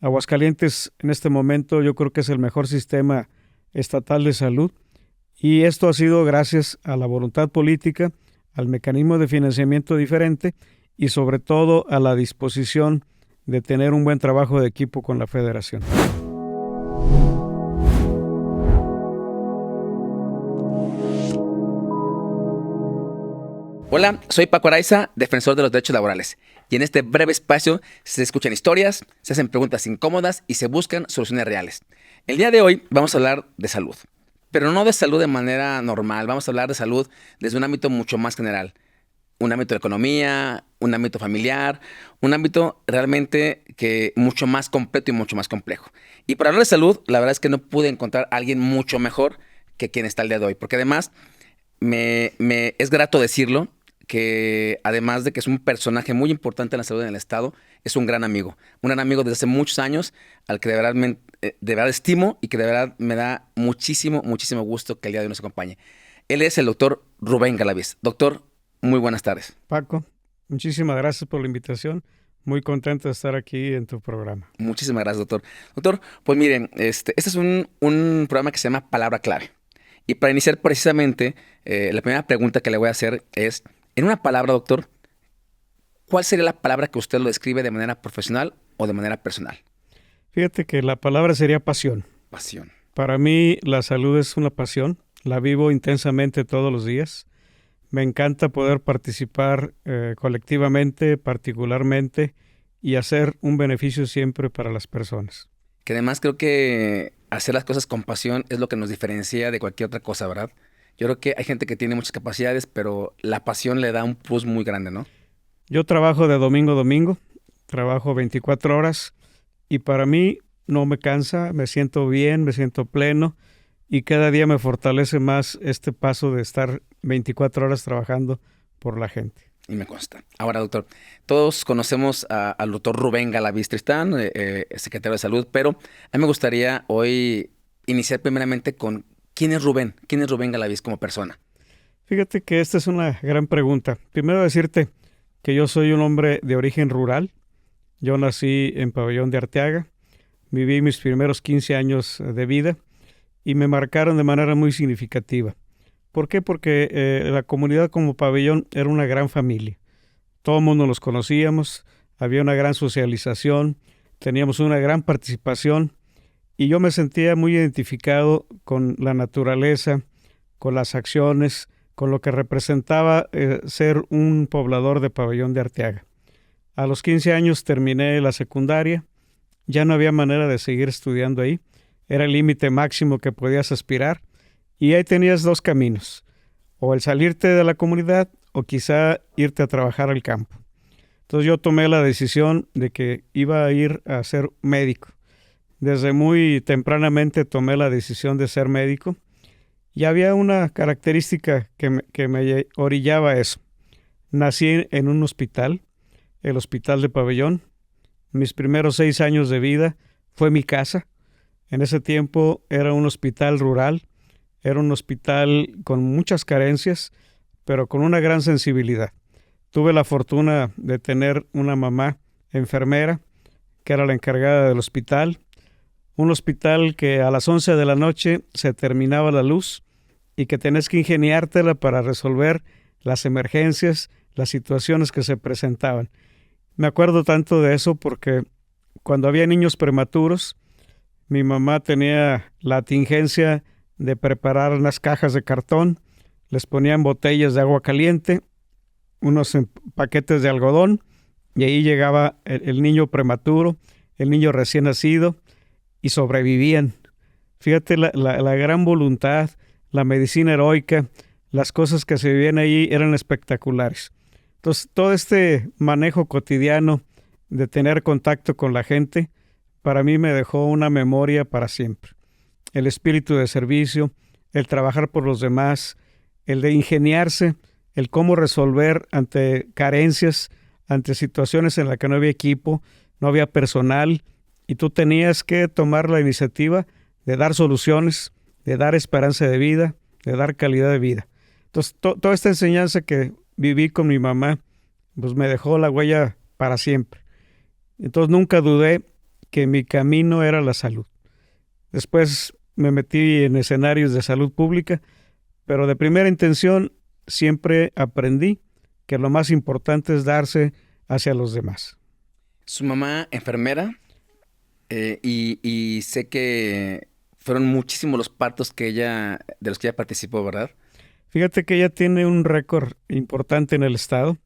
Aguascalientes en este momento yo creo que es el mejor sistema estatal de salud y esto ha sido gracias a la voluntad política, al mecanismo de financiamiento diferente y sobre todo a la disposición de tener un buen trabajo de equipo con la federación. Hola, soy Paco Araiza, defensor de los derechos laborales. Y en este breve espacio se escuchan historias, se hacen preguntas incómodas y se buscan soluciones reales. El día de hoy vamos a hablar de salud, pero no de salud de manera normal. Vamos a hablar de salud desde un ámbito mucho más general. Un ámbito de economía, un ámbito familiar, un ámbito realmente que mucho más completo y mucho más complejo. Y para hablar de salud, la verdad es que no pude encontrar a alguien mucho mejor que quien está el día de hoy, porque además me es grato decirlo, que además de que es un personaje muy importante en la salud en el Estado, es un gran amigo desde hace muchos años, al que de verdad estimo y que de verdad me da muchísimo gusto que el día de hoy nos acompañe. Él es el doctor Rubén Galaviz. Doctor, muy buenas tardes. Paco, muchísimas gracias por la invitación. Muy contento de estar aquí en tu programa. Muchísimas gracias, doctor. Doctor, pues miren, este es un programa que se llama Palabra Clave. Y para iniciar precisamente, la primera pregunta que le voy a hacer es, en una palabra, doctor, ¿cuál sería la palabra que usted lo describe de manera profesional o de manera personal? Fíjate que la palabra sería pasión. Pasión. Para mí la salud es una pasión, la vivo intensamente todos los días. Me encanta poder participar colectivamente, particularmente, y hacer un beneficio siempre para las personas. Que además creo que hacer las cosas con pasión es lo que nos diferencia de cualquier otra cosa, ¿verdad? Yo creo que hay gente que tiene muchas capacidades, pero la pasión le da un plus muy grande, ¿no? Yo trabajo de domingo a domingo, trabajo 24 horas y para mí no me cansa, me siento bien, me siento pleno y cada día me fortalece más este paso de estar 24 horas trabajando por la gente. Y me consta. Ahora, doctor, todos conocemos al doctor Rubén Galaviz Tristán, secretario de Salud, pero a mí me gustaría hoy iniciar primeramente con ¿quién es Rubén? ¿Quién es Rubén Galaviz como persona? Fíjate que esta es una gran pregunta. Primero decirte que yo soy un hombre de origen rural. Yo nací en Pabellón de Arteaga, viví mis primeros 15 años de vida y me marcaron de manera muy significativa. ¿Por qué? Porque la comunidad como Pabellón era una gran familia. Todo el mundo nos conocíamos, había una gran socialización, teníamos una gran participación y yo me sentía muy identificado con la naturaleza, con las acciones, con lo que representaba ser un poblador de Pabellón de Arteaga. A los 15 años terminé la secundaria, ya no había manera de seguir estudiando ahí, era el límite máximo que podías aspirar y ahí tenías dos caminos, o el salirte de la comunidad o quizá irte a trabajar al campo. Entonces yo tomé la decisión de que iba a ir a ser médico. Desde muy tempranamente tomé la decisión de ser médico y había una característica que me orillaba a eso. Nací en un hospital, el Hospital de Pabellón. Mis primeros 6 años de vida fue mi casa. En ese tiempo era un hospital rural, era un hospital con muchas carencias, pero con una gran sensibilidad. Tuve la fortuna de tener una mamá enfermera, que era la encargada del hospital. Un hospital que a las 11 de la noche se terminaba la luz y que tenés que ingeniártela para resolver las emergencias, las situaciones que se presentaban. Me acuerdo tanto de eso porque cuando había niños prematuros, mi mamá tenía la tingencia de preparar unas cajas de cartón, les ponían botellas de agua caliente, unos paquetes de algodón, y ahí llegaba el niño prematuro, el niño recién nacido, y sobrevivían. Fíjate la gran voluntad, la medicina heroica, las cosas que se vivían ahí eran espectaculares. Entonces, todo este manejo cotidiano de tener contacto con la gente, para mí me dejó una memoria para siempre. El espíritu de servicio, el trabajar por los demás, el de ingeniarse, el cómo resolver ante carencias, ante situaciones en las que no había equipo, no había personal, y tú tenías que tomar la iniciativa de dar soluciones, de dar esperanza de vida, de dar calidad de vida. Entonces, toda esta enseñanza que viví con mi mamá, pues me dejó la huella para siempre. Entonces, nunca dudé que mi camino era la salud. Después me metí en escenarios de salud pública, pero de primera intención siempre aprendí que lo más importante es darse hacia los demás. Su mamá, enfermera, y sé que fueron muchísimos los partos de los que ella participó, ¿verdad? Fíjate que ella tiene un récord importante en el estado.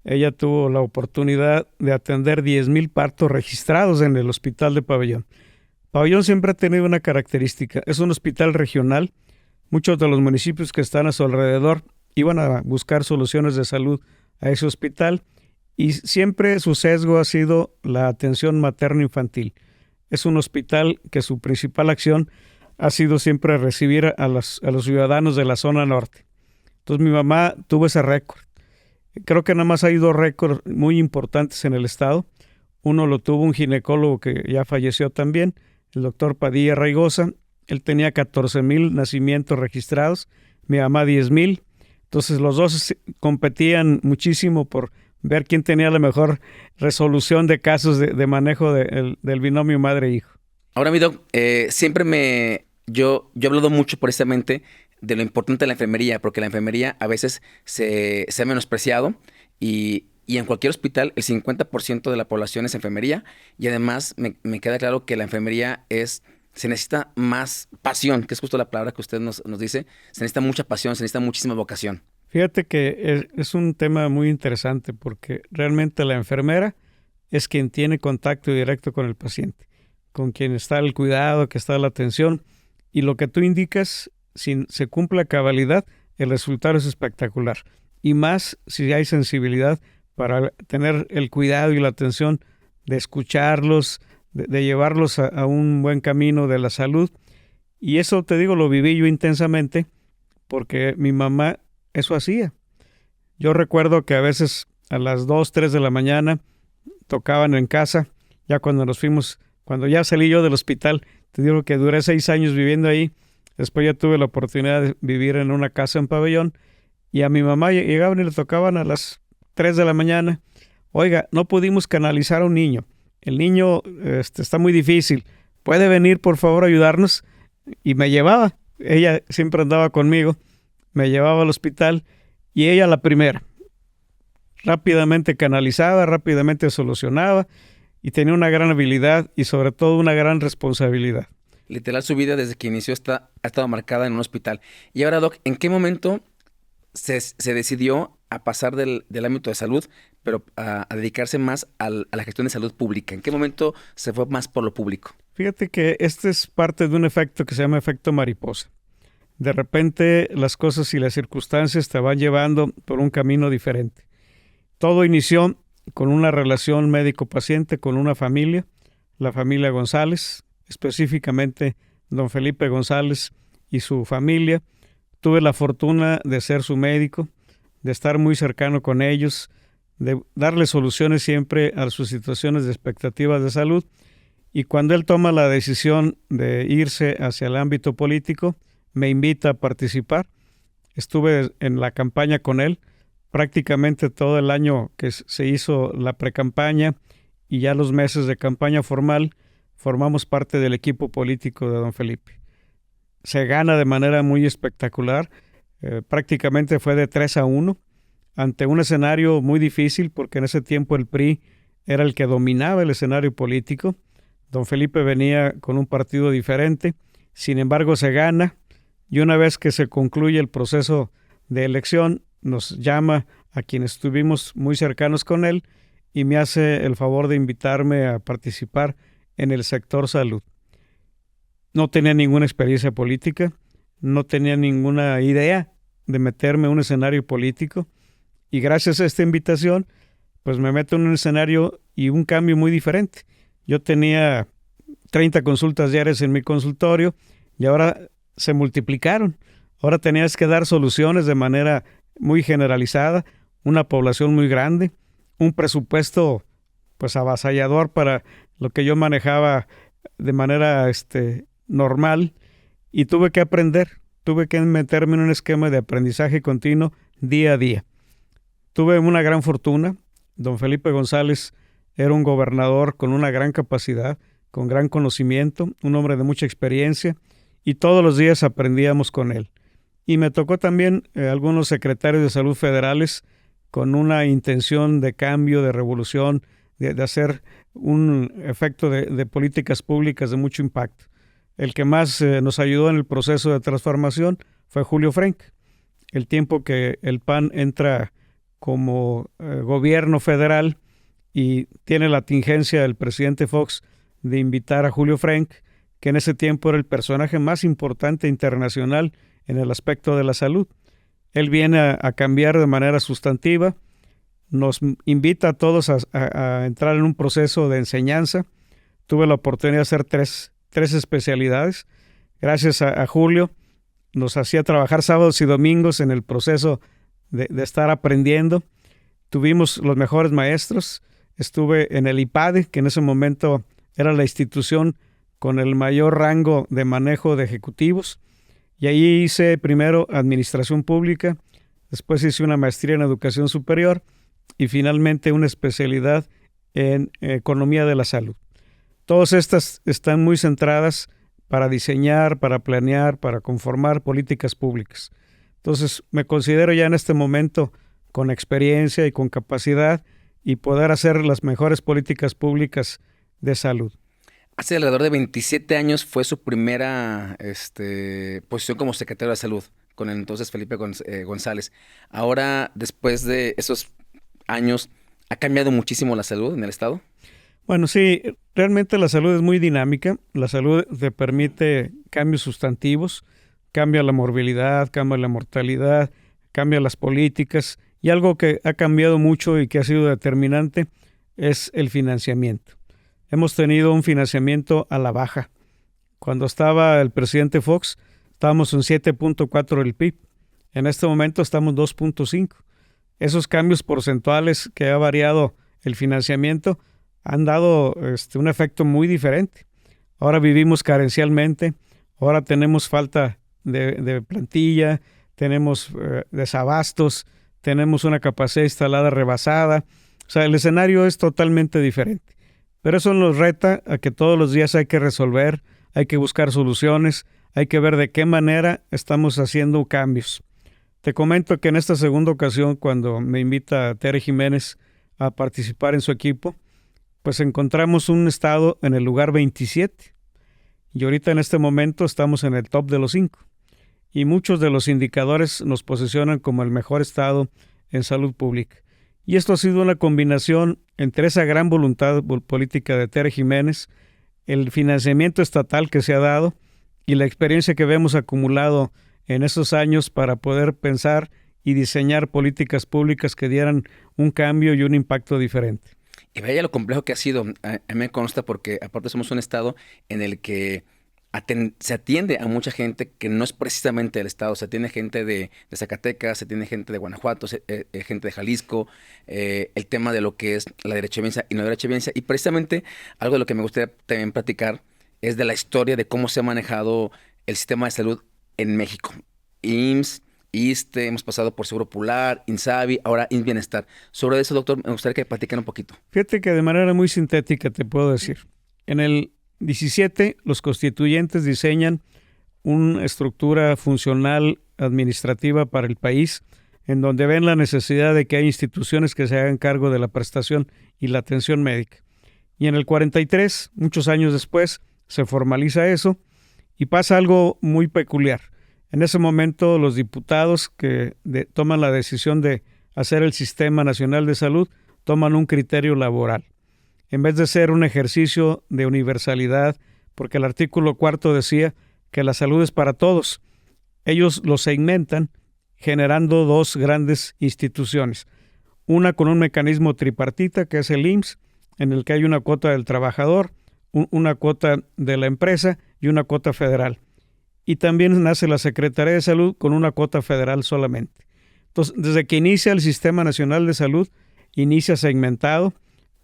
Ella tuvo la oportunidad de atender 10,000 partos registrados en el hospital de Pabellón. Pabellón siempre ha tenido una característica, es un hospital regional. Muchos de los municipios que están a su alrededor iban a buscar soluciones de salud a ese hospital y siempre su sesgo ha sido la atención materno-infantil. Es un hospital que su principal acción ha sido siempre recibir a los ciudadanos de la zona norte. Entonces mi mamá tuvo ese récord. Creo que nada más hay 2 récords muy importantes en el estado. Uno lo tuvo un ginecólogo que ya falleció también, el doctor Padilla Raigosa. Él tenía 14,000 nacimientos registrados, mi mamá 10,000. Entonces los dos competían muchísimo por ver quién tenía la mejor resolución de casos de manejo del binomio madre-hijo. Ahora, mi doc, yo he hablado mucho precisamente de lo importante de la enfermería, porque la enfermería a veces se ha menospreciado y en cualquier hospital el 50% de la población es enfermería y además me queda claro que la enfermería se necesita más pasión, que es justo la palabra que usted nos dice. Se necesita mucha pasión, se necesita muchísima vocación. Fíjate que es un tema muy interesante porque realmente la enfermera es quien tiene contacto directo con el paciente, con quien está el cuidado, que está la atención, y lo que tú indicas, si se cumple a cabalidad, el resultado es espectacular. Y más si hay sensibilidad para tener el cuidado y la atención de escucharlos, de llevarlos a un buen camino de la salud. Y eso, te digo, lo viví yo intensamente porque mi mamá eso hacía. Yo recuerdo que a veces a las 2, 3 de la mañana tocaban en casa, ya cuando nos fuimos, cuando ya salí yo del hospital, te digo que duré 6 años viviendo ahí. Después ya tuve la oportunidad de vivir en una casa en Pabellón y a mi mamá llegaban y le tocaban a las 3 de la mañana. Oiga, no pudimos canalizar a un niño. El niño está muy difícil. ¿Puede venir, por favor, a ayudarnos? Y me llevaba. Ella siempre andaba conmigo. Me llevaba al hospital y ella la primera. Rápidamente canalizaba, rápidamente solucionaba y tenía una gran habilidad y sobre todo una gran responsabilidad. Literal, su vida desde que inició ha estado marcada en un hospital. Y ahora, Doc, ¿en qué momento se decidió a pasar del ámbito de salud, pero a dedicarse más a la gestión de salud pública? ¿En qué momento se fue más por lo público? Fíjate que este es parte de un efecto que se llama efecto mariposa. De repente las cosas y las circunstancias te van llevando por un camino diferente. Todo inició con una relación médico-paciente con una familia, la familia González, específicamente don Felipe González y su familia. Tuve la fortuna de ser su médico, de estar muy cercano con ellos, de darle soluciones siempre a sus situaciones de expectativas de salud. Y cuando él toma la decisión de irse hacia el ámbito político, me invita a participar. Estuve en la campaña con él, prácticamente todo el año que se hizo la precampaña y ya los meses de campaña formal, formamos parte del equipo político de don Felipe. Se gana de manera muy espectacular, prácticamente fue de 3-1, ante un escenario muy difícil porque en ese tiempo el PRI era el que dominaba el escenario político. Don Felipe venía con un partido diferente, sin embargo se gana y una vez que se concluye el proceso de elección nos llama a quienes estuvimos muy cercanos con él y me hace el favor de invitarme a participar en el sector salud. No tenía ninguna experiencia política, no tenía ninguna idea de meterme en un escenario político y gracias a esta invitación pues me meto en un escenario y un cambio muy diferente. Yo tenía 30 consultas diarias en mi consultorio y ahora se multiplicaron. Ahora tenías que dar soluciones de manera muy generalizada, una población muy grande, un presupuesto pues avasallador para lo que yo manejaba de manera normal y tuve que aprender, tuve que meterme en un esquema de aprendizaje continuo día a día. Tuve una gran fortuna, don Felipe González era un gobernador con una gran capacidad, con gran conocimiento, un hombre de mucha experiencia, y todos los días aprendíamos con él. Y me tocó también algunos secretarios de salud federales con una intención de cambio, de revolución, de hacer un efecto de políticas públicas de mucho impacto. El que más nos ayudó en el proceso de transformación fue Julio Frenk. El tiempo que el PAN entra como gobierno federal y tiene la tingencia del presidente Fox de invitar a Julio Frenk, que en ese tiempo era el personaje más importante internacional en el aspecto de la salud. Él viene a cambiar de manera sustantiva, nos invita a todos a entrar en un proceso de enseñanza. Tuve la oportunidad de hacer tres especialidades. Gracias a Julio, nos hacía trabajar sábados y domingos en el proceso de estar aprendiendo. Tuvimos los mejores maestros. Estuve en el IPADE, que en ese momento era la institución con el mayor rango de manejo de ejecutivos. Y ahí hice primero administración pública, después hice una maestría en educación superior y finalmente una especialidad en economía de la salud. Todas estas están muy centradas para diseñar, para planear, para conformar políticas públicas. Entonces, me considero ya en este momento con experiencia y con capacidad y poder hacer las mejores políticas públicas de salud. Hace alrededor de 27 años fue su primera posición como secretario de salud con el entonces Felipe González. Ahora, después de esos años, ¿ha cambiado muchísimo la salud en el estado? Bueno, sí, realmente la salud es muy dinámica. La salud te permite cambios sustantivos, cambia la morbilidad, cambia la mortalidad, cambia las políticas, y algo que ha cambiado mucho y que ha sido determinante es el financiamiento. Hemos tenido un financiamiento a la baja. Cuando estaba el presidente Fox, estábamos en 7.4 del PIB. En este momento estamos 2.5. Esos cambios porcentuales que ha variado el financiamiento han dado un efecto muy diferente. Ahora vivimos carencialmente, ahora tenemos falta de plantilla, tenemos desabastos, tenemos una capacidad instalada rebasada. O sea, el escenario es totalmente diferente. Pero eso nos reta a que todos los días hay que resolver, hay que buscar soluciones, hay que ver de qué manera estamos haciendo cambios. Te comento que en esta segunda ocasión, cuando me invita Tere Jiménez a participar en su equipo, pues encontramos un estado en el lugar 27. Y ahorita en este momento estamos en el top de los 5. Y muchos de los indicadores nos posicionan como el mejor estado en salud pública. Y esto ha sido una combinación entre esa gran voluntad política de Tere Jiménez, el financiamiento estatal que se ha dado y la experiencia que hemos acumulado en esos años para poder pensar y diseñar políticas públicas que dieran un cambio y un impacto diferente. Y vaya lo complejo que ha sido. A mí me consta porque aparte somos un estado en el que se atiende a mucha gente que no es precisamente del estado. Se atiende gente de Zacatecas, se atiende gente de Guanajuato, gente de Jalisco, el tema de lo que es la derechohabiencia y no derechohabiencia. Y precisamente algo de lo que me gustaría también platicar es de la historia de cómo se ha manejado el sistema de salud en México. IMSS, ISSSTE, hemos pasado por Seguro Popular, INSABI, ahora IMSS Bienestar. Sobre eso, doctor, me gustaría que platicara un poquito. Fíjate que de manera muy sintética te puedo decir. En el 17, los constituyentes diseñan una estructura funcional administrativa para el país, en donde ven la necesidad de que haya instituciones que se hagan cargo de la prestación y la atención médica. Y en el 43, muchos años después, se formaliza eso y pasa algo muy peculiar. En ese momento, los diputados que toman la decisión de hacer el Sistema Nacional de Salud toman un criterio laboral. En vez de ser un ejercicio de universalidad, porque el artículo 4 decía que la salud es para todos, ellos lo segmentan generando dos grandes instituciones. Una con un mecanismo tripartita, que es el IMSS, en el que hay una cuota del trabajador, una cuota de la empresa y una cuota federal. Y también nace la Secretaría de Salud con una cuota federal solamente. Entonces, desde que inicia el Sistema Nacional de Salud, inicia segmentado,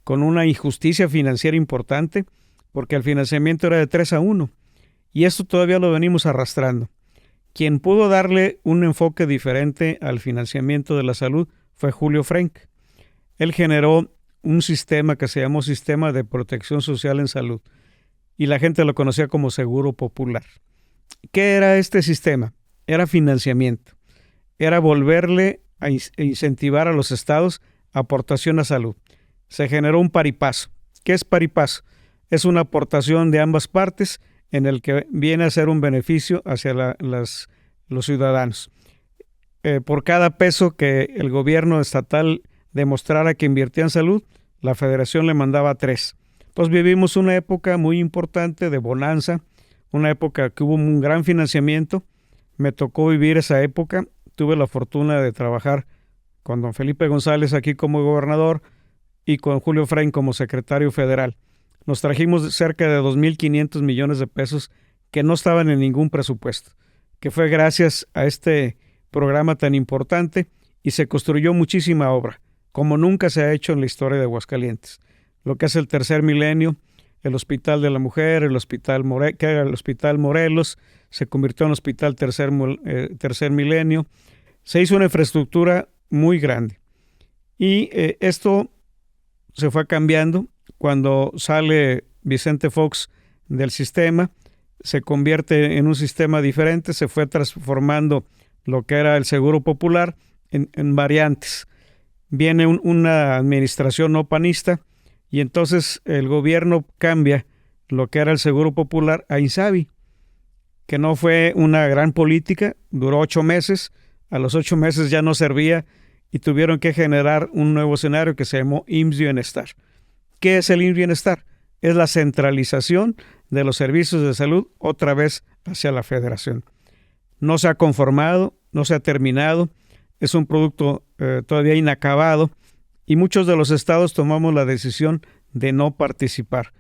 con una injusticia financiera importante, porque el financiamiento era de 3-1, y esto todavía lo venimos arrastrando. Quien pudo darle un enfoque diferente al financiamiento de la salud fue Julio Frenk. Él generó un sistema que se llamó Sistema de Protección Social en Salud, y la gente lo conocía como Seguro Popular. ¿Qué era este sistema? Era financiamiento, era volverle a incentivar a los estados aportación a salud. Se generó un par y paso. ¿Qué es par y paso? Es una aportación de ambas partes en el que viene a ser un beneficio hacia los ciudadanos. Por cada peso que el gobierno estatal demostrara que invertía en salud, la federación le mandaba 3. Entonces vivimos una época muy importante de bonanza, una época que hubo un gran financiamiento. Me tocó vivir esa época. Tuve la fortuna de trabajar con don Felipe González aquí como gobernador y con Julio Frain como secretario federal. Nos trajimos cerca de 2.500 millones de pesos que no estaban en ningún presupuesto, que fue gracias a este programa tan importante, y se construyó muchísima obra, como nunca se ha hecho en la historia de Aguascalientes. Lo que es el Tercer Milenio, el Hospital de la Mujer, que era el Hospital Morelos, se convirtió en Hospital Tercer Milenio. Se hizo una infraestructura muy grande. Y esto se fue cambiando cuando sale Vicente Fox del sistema, se convierte en un sistema diferente, se fue transformando lo que era el Seguro Popular en variantes. Viene una administración no panista y entonces el gobierno cambia lo que era el Seguro Popular a INSABI, que no fue una gran política, duró 8 meses, a los 8 meses ya no servía y tuvieron que generar un nuevo escenario que se llamó IMSS Bienestar. ¿Qué es el IMSS Bienestar? Es la centralización de los servicios de salud otra vez hacia la federación. No se ha conformado, no se ha terminado, es un producto todavía inacabado y muchos de los estados tomamos la decisión de no participar.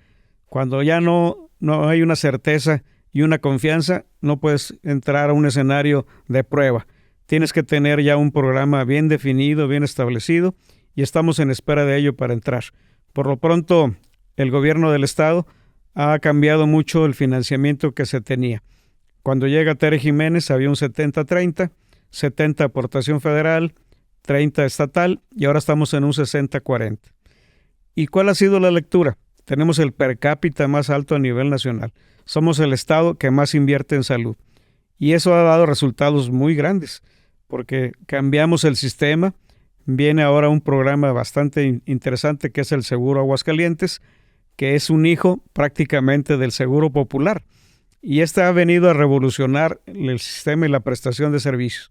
Cuando ya no hay una certeza y una confianza, no puedes entrar a un escenario de prueba. Tienes que tener ya un programa bien definido, bien establecido, y estamos en espera de ello para entrar. Por lo pronto, el gobierno del estado ha cambiado mucho el financiamiento que se tenía. Cuando llega Tere Jiménez había un 70-30, 70 aportación federal, 30 estatal, y ahora estamos en un 60-40. ¿Y cuál ha sido la lectura? Tenemos el per cápita más alto a nivel nacional. Somos el estado que más invierte en salud. Y eso ha dado resultados muy grandes, porque cambiamos el sistema. Viene ahora un programa bastante interesante que es el Seguro Aguascalientes, que es un hijo prácticamente del Seguro Popular. Y este ha venido a revolucionar el sistema y la prestación de servicios.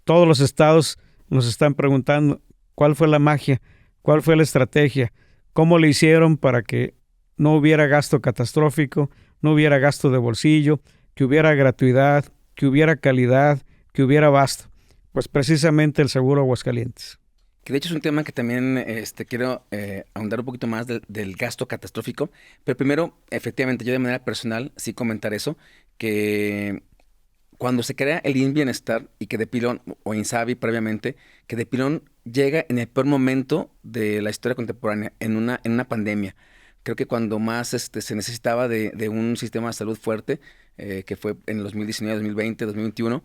Todos los estados nos están preguntando cuál fue la magia, cuál fue la estrategia, cómo le hicieron para que no hubiera gasto catastrófico, no hubiera gasto de bolsillo, que hubiera gratuidad, que hubiera calidad, que hubiera abasto. Pues precisamente el Seguro Aguascalientes. Que de hecho es un tema que también quiero ahondar un poquito más del gasto catastrófico, pero primero, efectivamente, yo de manera personal sí comentar eso, que cuando se crea el IMSS Bienestar y que de pilón, o INSABI previamente, que de pilón llega en el peor momento de la historia contemporánea, en una pandemia. Creo que cuando más se necesitaba de un sistema de salud fuerte, que fue en el 2019, 2020, 2021,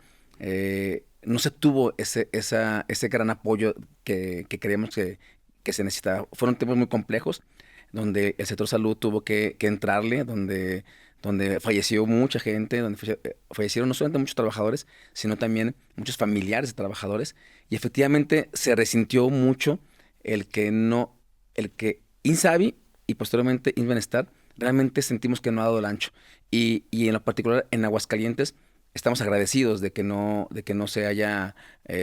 no se tuvo ese gran apoyo que creíamos que se necesitaba. Fueron tiempos muy complejos, donde el sector salud tuvo que entrarle, donde falleció mucha gente, donde fallecieron no solamente muchos trabajadores, sino también muchos familiares de trabajadores, y efectivamente se resintió mucho el que INSABI y posteriormente IMSS Bienestar realmente sentimos que no ha dado el ancho. Y en lo particular en Aguascalientes estamos agradecidos de que no se haya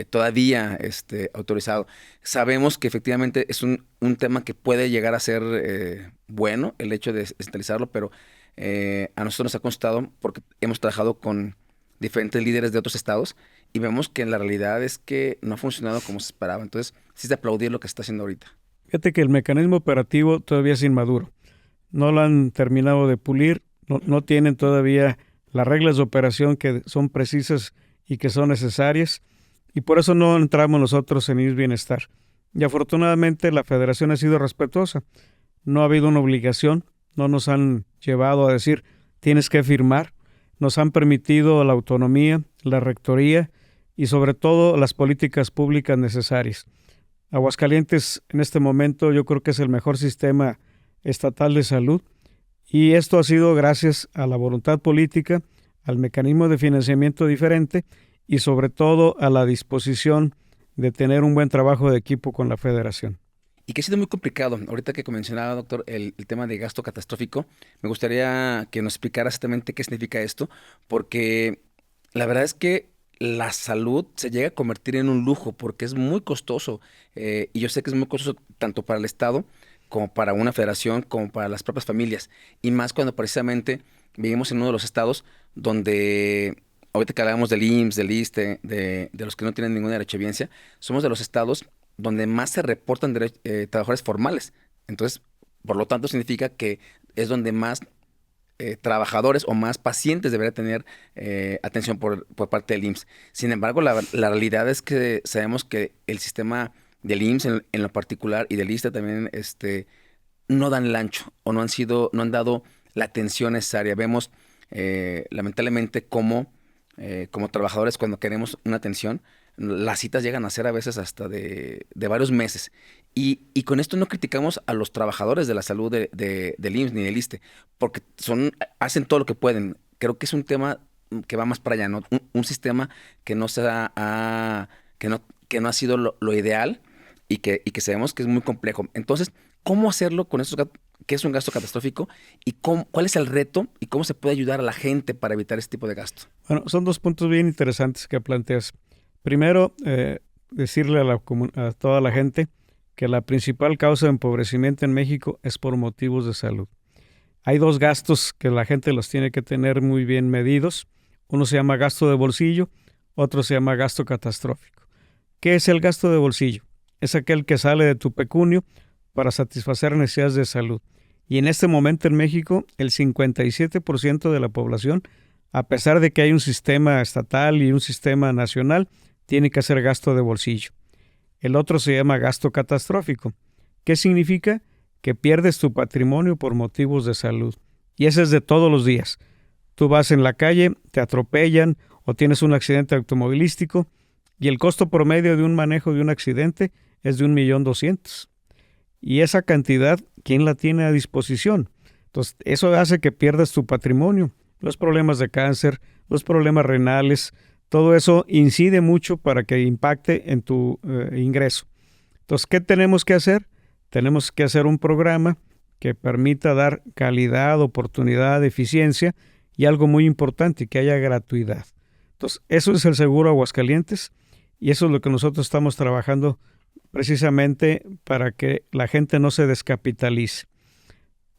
todavía autorizado. Sabemos que efectivamente es un tema que puede llegar a ser bueno, el hecho de descentralizarlo, pero a nosotros nos ha constado porque hemos trabajado con diferentes líderes de otros estados y vemos que la realidad es que no ha funcionado como se esperaba. Entonces, sí es de aplaudir lo que se está haciendo ahorita. Fíjate que el mecanismo operativo todavía es inmaduro. No lo han terminado de pulir, no tienen todavía las reglas de operación que son precisas y que son necesarias, y por eso no entramos nosotros en IMSS Bienestar. Y afortunadamente la federación ha sido respetuosa. No ha habido una obligación, no nos han llevado a decir tienes que firmar. Nos han permitido la autonomía, la rectoría y sobre todo las políticas públicas necesarias. Aguascalientes en este momento yo creo que es el mejor sistema estatal de salud Y esto ha sido gracias a la voluntad política, al mecanismo de financiamiento diferente y sobre todo a la disposición de tener un buen trabajo de equipo con la federación. Y que ha sido muy complicado. Ahorita que mencionaba, doctor, el tema de gasto catastrófico, me gustaría que nos explicara exactamente qué significa esto, porque la verdad es que la salud se llega a convertir en un lujo porque es muy costoso. Y yo sé que es muy costoso tanto para el Estado como para una federación, como para las propias familias. Y más cuando precisamente vivimos en uno de los estados donde, ahorita que hablábamos del IMSS, del ISSSTE, de los que no tienen ninguna derechohabiencia, somos de los estados donde más se reportan trabajadores formales. Entonces, por lo tanto, significa que es donde más trabajadores o más pacientes debería tener atención por parte del IMSS. Sin embargo, la realidad es que sabemos que el sistema del IMSS en lo particular y del ISSSTE también no dan el ancho o no han dado la atención necesaria. Vemos lamentablemente como trabajadores cuando queremos una atención, las citas llegan a ser a veces hasta de varios meses. Y con esto no criticamos a los trabajadores de la salud del IMSS ni del ISSSTE, porque hacen todo lo que pueden. Creo que es un tema que va más para allá, ¿no? Un sistema que no que no ha sido lo ideal y que sabemos que es muy complejo. Entonces, ¿cómo hacerlo con estos qué es un gasto catastrófico y cuál es el reto y cómo se puede ayudar a la gente para evitar este tipo de gasto? Bueno, son dos puntos bien interesantes que planteas. Primero, decirle a toda la gente que la principal causa de empobrecimiento en México es por motivos de salud. Hay dos gastos que la gente los tiene que tener muy bien medidos. Uno se llama gasto de bolsillo, otro se llama gasto catastrófico. ¿Qué es el gasto de bolsillo? Es aquel que sale de tu pecunio para satisfacer necesidades de salud. Y en este momento en México, el 57% de la población, a pesar de que hay un sistema estatal y un sistema nacional, tiene que hacer gasto de bolsillo. El otro se llama gasto catastrófico. ¿Qué significa? Que pierdes tu patrimonio por motivos de salud. Y ese es de todos los días. Tú vas en la calle, te atropellan o tienes un accidente automovilístico y el costo promedio de un manejo de un accidente es de 1,200,000. Y esa cantidad, ¿quién la tiene a disposición? Entonces, eso hace que pierdas tu patrimonio. Los problemas de cáncer, los problemas renales, todo eso incide mucho para que impacte en tu ingreso. Entonces, ¿qué tenemos que hacer? Tenemos que hacer un programa que permita dar calidad, oportunidad, eficiencia y algo muy importante, que haya gratuidad. Entonces, eso es el Seguro Aguascalientes y eso es lo que nosotros estamos trabajando precisamente para que la gente no se descapitalice.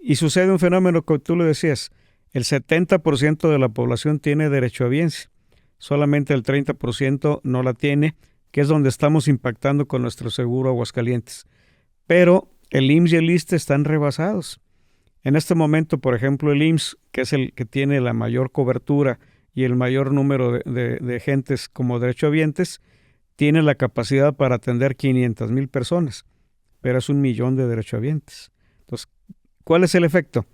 Y sucede un fenómeno que tú lo decías, el 70% de la población tiene derechohabiencia, solamente el 30% no la tiene, que es donde estamos impactando con nuestro Seguro Aguascalientes. Pero el IMSS y el ISSSTE están rebasados. En este momento, por ejemplo, el IMSS, que es el que tiene la mayor cobertura y el mayor número de gentes como derechohabientes, tiene la capacidad para atender 500,000 personas, pero es 1,000,000 de derechohabientes. Entonces, ¿cuál es el efecto?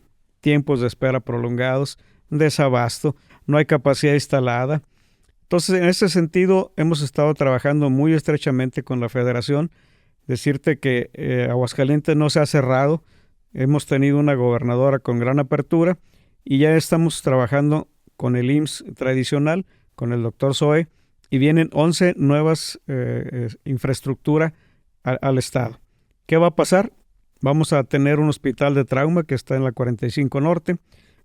Tiempos de espera prolongados, desabasto, no hay capacidad instalada. Entonces, en ese sentido, hemos estado trabajando muy estrechamente con la federación. Decirte que Aguascalientes no se ha cerrado, hemos tenido una gobernadora con gran apertura y ya estamos trabajando con el IMSS tradicional, con el doctor Zoe, y vienen 11 nuevas infraestructura al estado. ¿Qué va a pasar? Vamos a tener un hospital de trauma que está en la 45 Norte,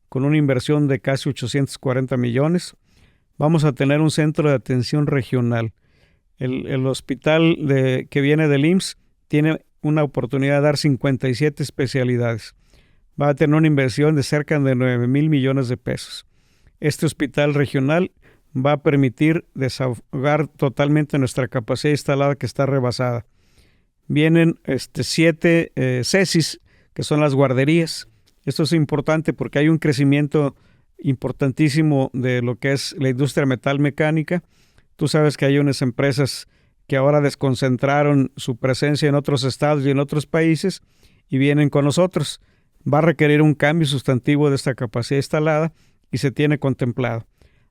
con una inversión de casi 840 millones. Vamos a tener un centro de atención regional. El hospital que viene del IMSS tiene una oportunidad de dar 57 especialidades. Va a tener una inversión de cerca de 9,000 millones de pesos. Este hospital regional va a permitir desahogar totalmente nuestra capacidad instalada que está rebasada. Vienen 7 CECIS, que son las guarderías. Esto es importante porque hay un crecimiento importantísimo de lo que es la industria metalmecánica. Tú sabes que hay unas empresas que ahora desconcentraron su presencia en otros estados y en otros países y vienen con nosotros. Va a requerir un cambio sustantivo de esta capacidad instalada y se tiene contemplado.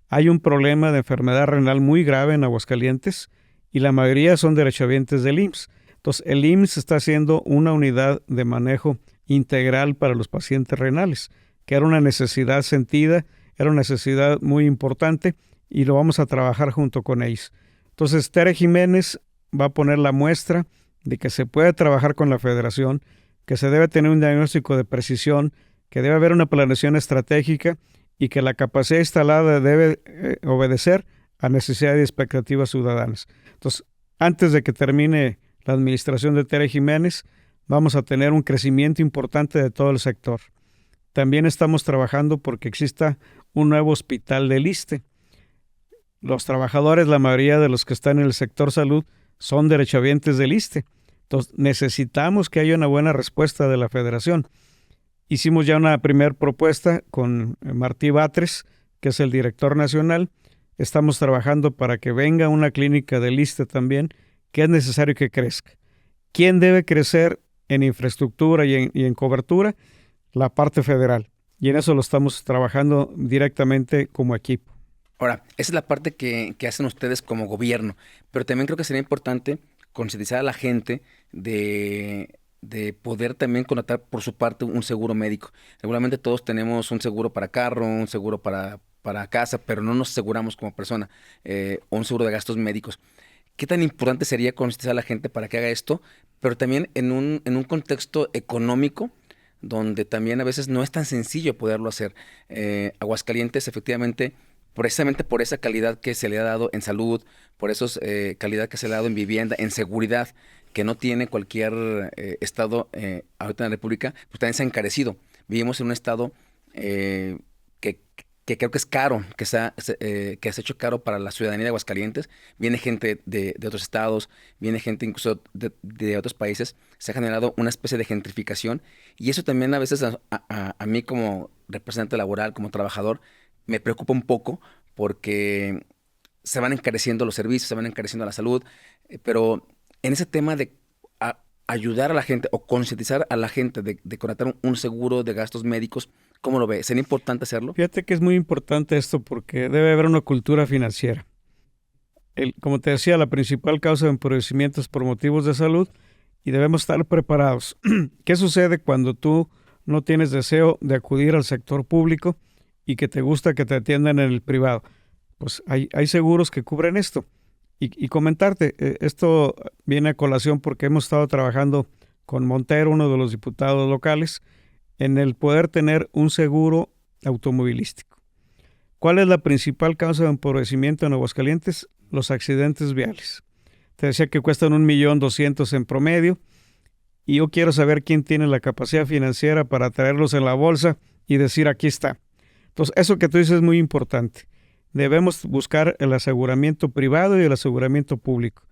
Hay un problema de enfermedad renal muy grave en Aguascalientes y la mayoría son derechohabientes del IMSS. Entonces, el IMSS está haciendo una unidad de manejo integral para los pacientes renales. que era una necesidad sentida, era una necesidad muy importante y lo vamos a trabajar junto con ellos. Entonces, Tere Jiménez va a poner la muestra de que se puede trabajar con la federación, que se debe tener un diagnóstico de precisión, que debe haber una planeación estratégica y que la capacidad instalada debe obedecer a necesidades y expectativas ciudadanas. Entonces, antes de que termine la administración de Tere Jiménez, vamos a tener un crecimiento importante de todo el sector. También estamos trabajando porque exista un nuevo hospital del ISSSTE. Los trabajadores, la mayoría de los que están en el sector salud, son derechohabientes del ISSSTE. Entonces, necesitamos que haya una buena respuesta de la federación. Hicimos ya una primera propuesta con Martí Batres, que es el director nacional. Estamos trabajando para que venga una clínica del ISSSTE también, que es necesario que crezca. ¿Quién debe crecer en infraestructura y en cobertura? La parte federal. Y en eso lo estamos trabajando directamente como equipo. Ahora, esa es la parte que hacen ustedes como gobierno, pero también creo que sería importante concientizar a la gente de poder también contratar por su parte un seguro médico. Seguramente todos tenemos un seguro para carro, un seguro para casa, pero no nos aseguramos como persona, o un seguro de gastos médicos. ¿Qué tan importante sería concientizar a la gente para que haga esto? Pero también en un contexto económico, donde también a veces no es tan sencillo poderlo hacer. Aguascalientes, efectivamente, precisamente por esa calidad que se le ha dado en salud, por esa calidad que se le ha dado en vivienda, en seguridad, que no tiene cualquier estado ahorita en la República, pues también se ha encarecido. Vivimos en un estado que creo que es caro, que se ha hecho caro para la ciudadanía de Aguascalientes. Viene gente de otros estados, viene gente incluso de otros países. Se ha generado una especie de gentrificación y eso también a veces a mí como representante laboral, como trabajador, me preocupa un poco porque se van encareciendo los servicios, se van encareciendo la salud, pero en ese tema de ayudar a la gente o concientizar a la gente de contratar un seguro de gastos médicos, ¿cómo lo ve? ¿Sería importante hacerlo? Fíjate que es muy importante esto porque debe haber una cultura financiera. Como te decía, la principal causa de empobrecimiento es por motivos de salud y debemos estar preparados. ¿Qué sucede cuando tú no tienes deseo de acudir al sector público y que te gusta que te atiendan en el privado? Pues hay seguros que cubren esto. Y comentarte, esto viene a colación porque hemos estado trabajando con Montero, uno de los diputados locales, en el poder tener un seguro automovilístico. ¿Cuál es la principal causa de empobrecimiento en Aguascalientes? Los accidentes viales. Te decía que cuestan 1.200.000 en promedio y yo quiero saber quién tiene la capacidad financiera para traerlos en la bolsa y decir aquí está. Entonces, eso que tú dices es muy importante. Debemos buscar el aseguramiento privado y el aseguramiento público.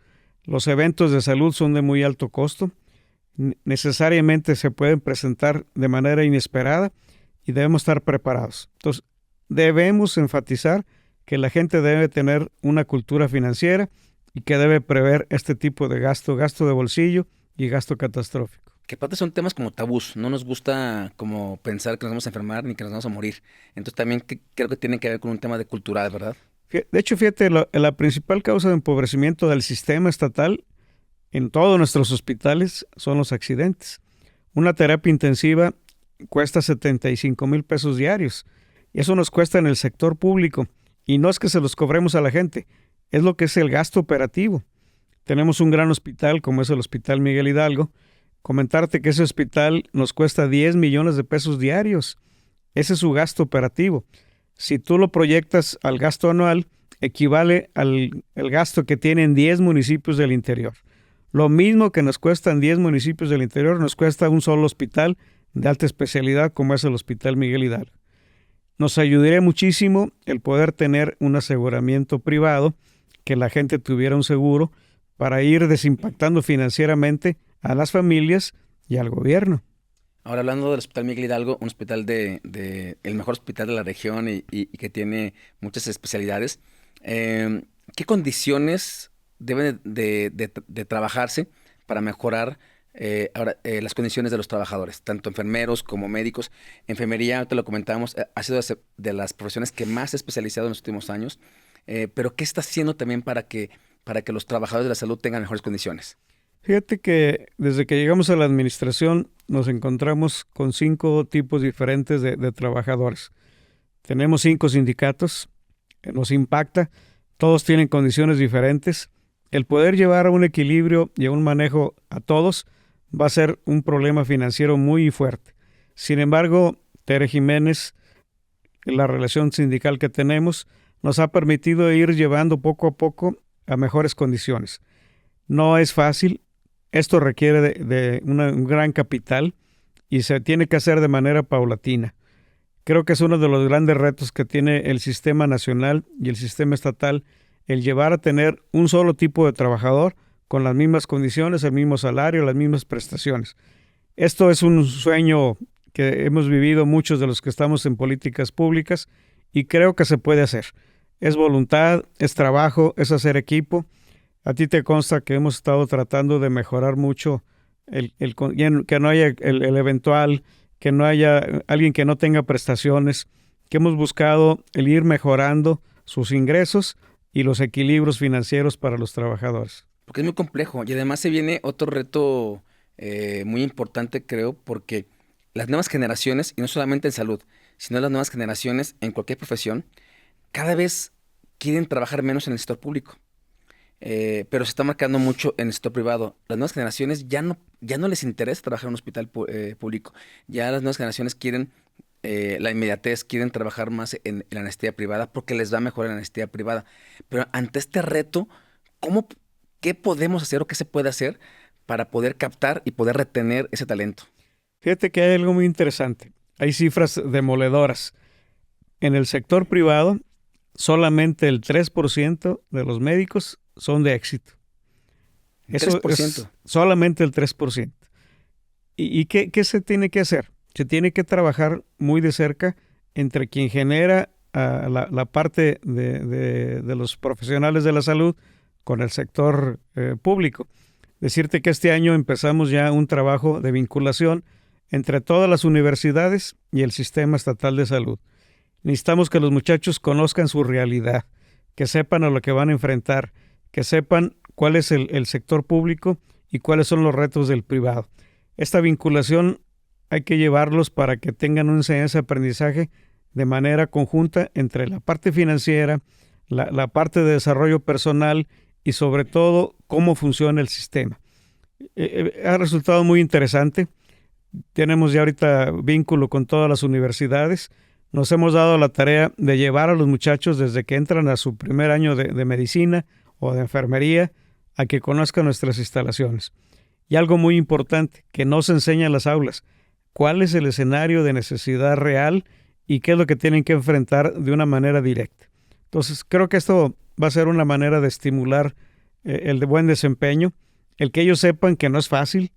Los eventos de salud son de muy alto costo. Necesariamente se pueden presentar de manera inesperada y debemos estar preparados. Entonces, debemos enfatizar que la gente debe tener una cultura financiera y que debe prever este tipo de gasto de bolsillo y gasto catastrófico. Que aparte son temas como tabús, no nos gusta como pensar que nos vamos a enfermar ni que nos vamos a morir. Entonces también creo que tiene que ver con un tema de cultural, ¿verdad? De hecho, fíjate, la principal causa de empobrecimiento del sistema estatal en todos nuestros hospitales son los accidentes. Una terapia intensiva cuesta 75,000 pesos diarios. Y eso nos cuesta en el sector público. Y no es que se los cobremos a la gente, es lo que es el gasto operativo. Tenemos un gran hospital como es el Hospital Miguel Hidalgo. Comentarte que ese hospital nos cuesta 10 millones de pesos diarios. Ese es su gasto operativo. Si tú lo proyectas al gasto anual, equivale al gasto que tienen 10 municipios del interior. Lo mismo que nos cuestan 10 municipios del interior, nos cuesta un solo hospital de alta especialidad como es el Hospital Miguel Hidalgo. Nos ayudaría muchísimo el poder tener un aseguramiento privado, que la gente tuviera un seguro para ir desimpactando financieramente a las familias y al gobierno. Ahora hablando del Hospital Miguel Hidalgo, un hospital el mejor hospital de la región y que tiene muchas especialidades, ¿qué condiciones deben de trabajarse para mejorar las condiciones de los trabajadores, tanto enfermeros como médicos? Enfermería, te lo comentábamos, ha sido de las profesiones que más se ha especializado en los últimos años, pero ¿qué está haciendo también para que los trabajadores de la salud tengan mejores condiciones? Fíjate que desde que llegamos a la administración nos encontramos con 5 tipos diferentes de trabajadores. Tenemos 5 sindicatos, nos impacta, todos tienen condiciones diferentes. El poder llevar a un equilibrio y a un manejo a todos va a ser un problema financiero muy fuerte. Sin embargo, Tere Jiménez, la relación sindical que tenemos, nos ha permitido ir llevando poco a poco a mejores condiciones. No es fácil, esto requiere de un gran capital y se tiene que hacer de manera paulatina. Creo que es uno de los grandes retos que tiene el sistema nacional y el sistema estatal, el llevar a tener un solo tipo de trabajador con las mismas condiciones, el mismo salario, las mismas prestaciones. Esto es un sueño que hemos vivido muchos de los que estamos en políticas públicas y creo que se puede hacer. Es voluntad, es trabajo, es hacer equipo. A ti te consta que hemos estado tratando de mejorar mucho que no haya el eventual, que no haya alguien que no tenga prestaciones, que hemos buscado el ir mejorando sus ingresos y los equilibrios financieros para los trabajadores. Porque es muy complejo y además se viene otro reto muy importante, creo, porque las nuevas generaciones, y no solamente en salud, sino las nuevas generaciones en cualquier profesión, cada vez quieren trabajar menos en el sector público. Pero se está marcando mucho en el sector privado. Las nuevas generaciones ya no les interesa trabajar en un hospital público. Ya las nuevas generaciones quieren la inmediatez, quieren trabajar más en la anestesia privada porque les va mejor en la anestesia privada. Pero ante este reto, ¿qué podemos hacer o qué se puede hacer para poder captar y poder retener ese talento? Fíjate que hay algo muy interesante. Hay cifras demoledoras. En el sector privado, solamente el 3% de los médicos son de éxito. Eso 3%. es solamente el 3%. ¿Y qué se tiene que hacer? Se tiene que trabajar muy de cerca entre quien genera la parte de los profesionales de la salud con el sector público. Decirte que este año empezamos ya un trabajo de vinculación entre todas las universidades y el sistema estatal de salud. Necesitamos que los muchachos conozcan su realidad, que sepan a lo que van a enfrentar, que sepan cuál es el sector público y cuáles son los retos del privado. Esta vinculación hay que llevarlos para que tengan una enseñanza de aprendizaje de manera conjunta entre la parte financiera, la parte de desarrollo personal y sobre todo cómo funciona el sistema. Ha resultado muy interesante. Tenemos ya ahorita vínculo con todas las universidades. Nos hemos dado la tarea de llevar a los muchachos desde que entran a su primer año de medicina o de enfermería a que conozcan nuestras instalaciones. Y algo muy importante que no se enseña en las aulas, cuál es el escenario de necesidad real y qué es lo que tienen que enfrentar de una manera directa. Entonces, creo que esto va a ser una manera de estimular el de buen desempeño, el que ellos sepan que no es fácil.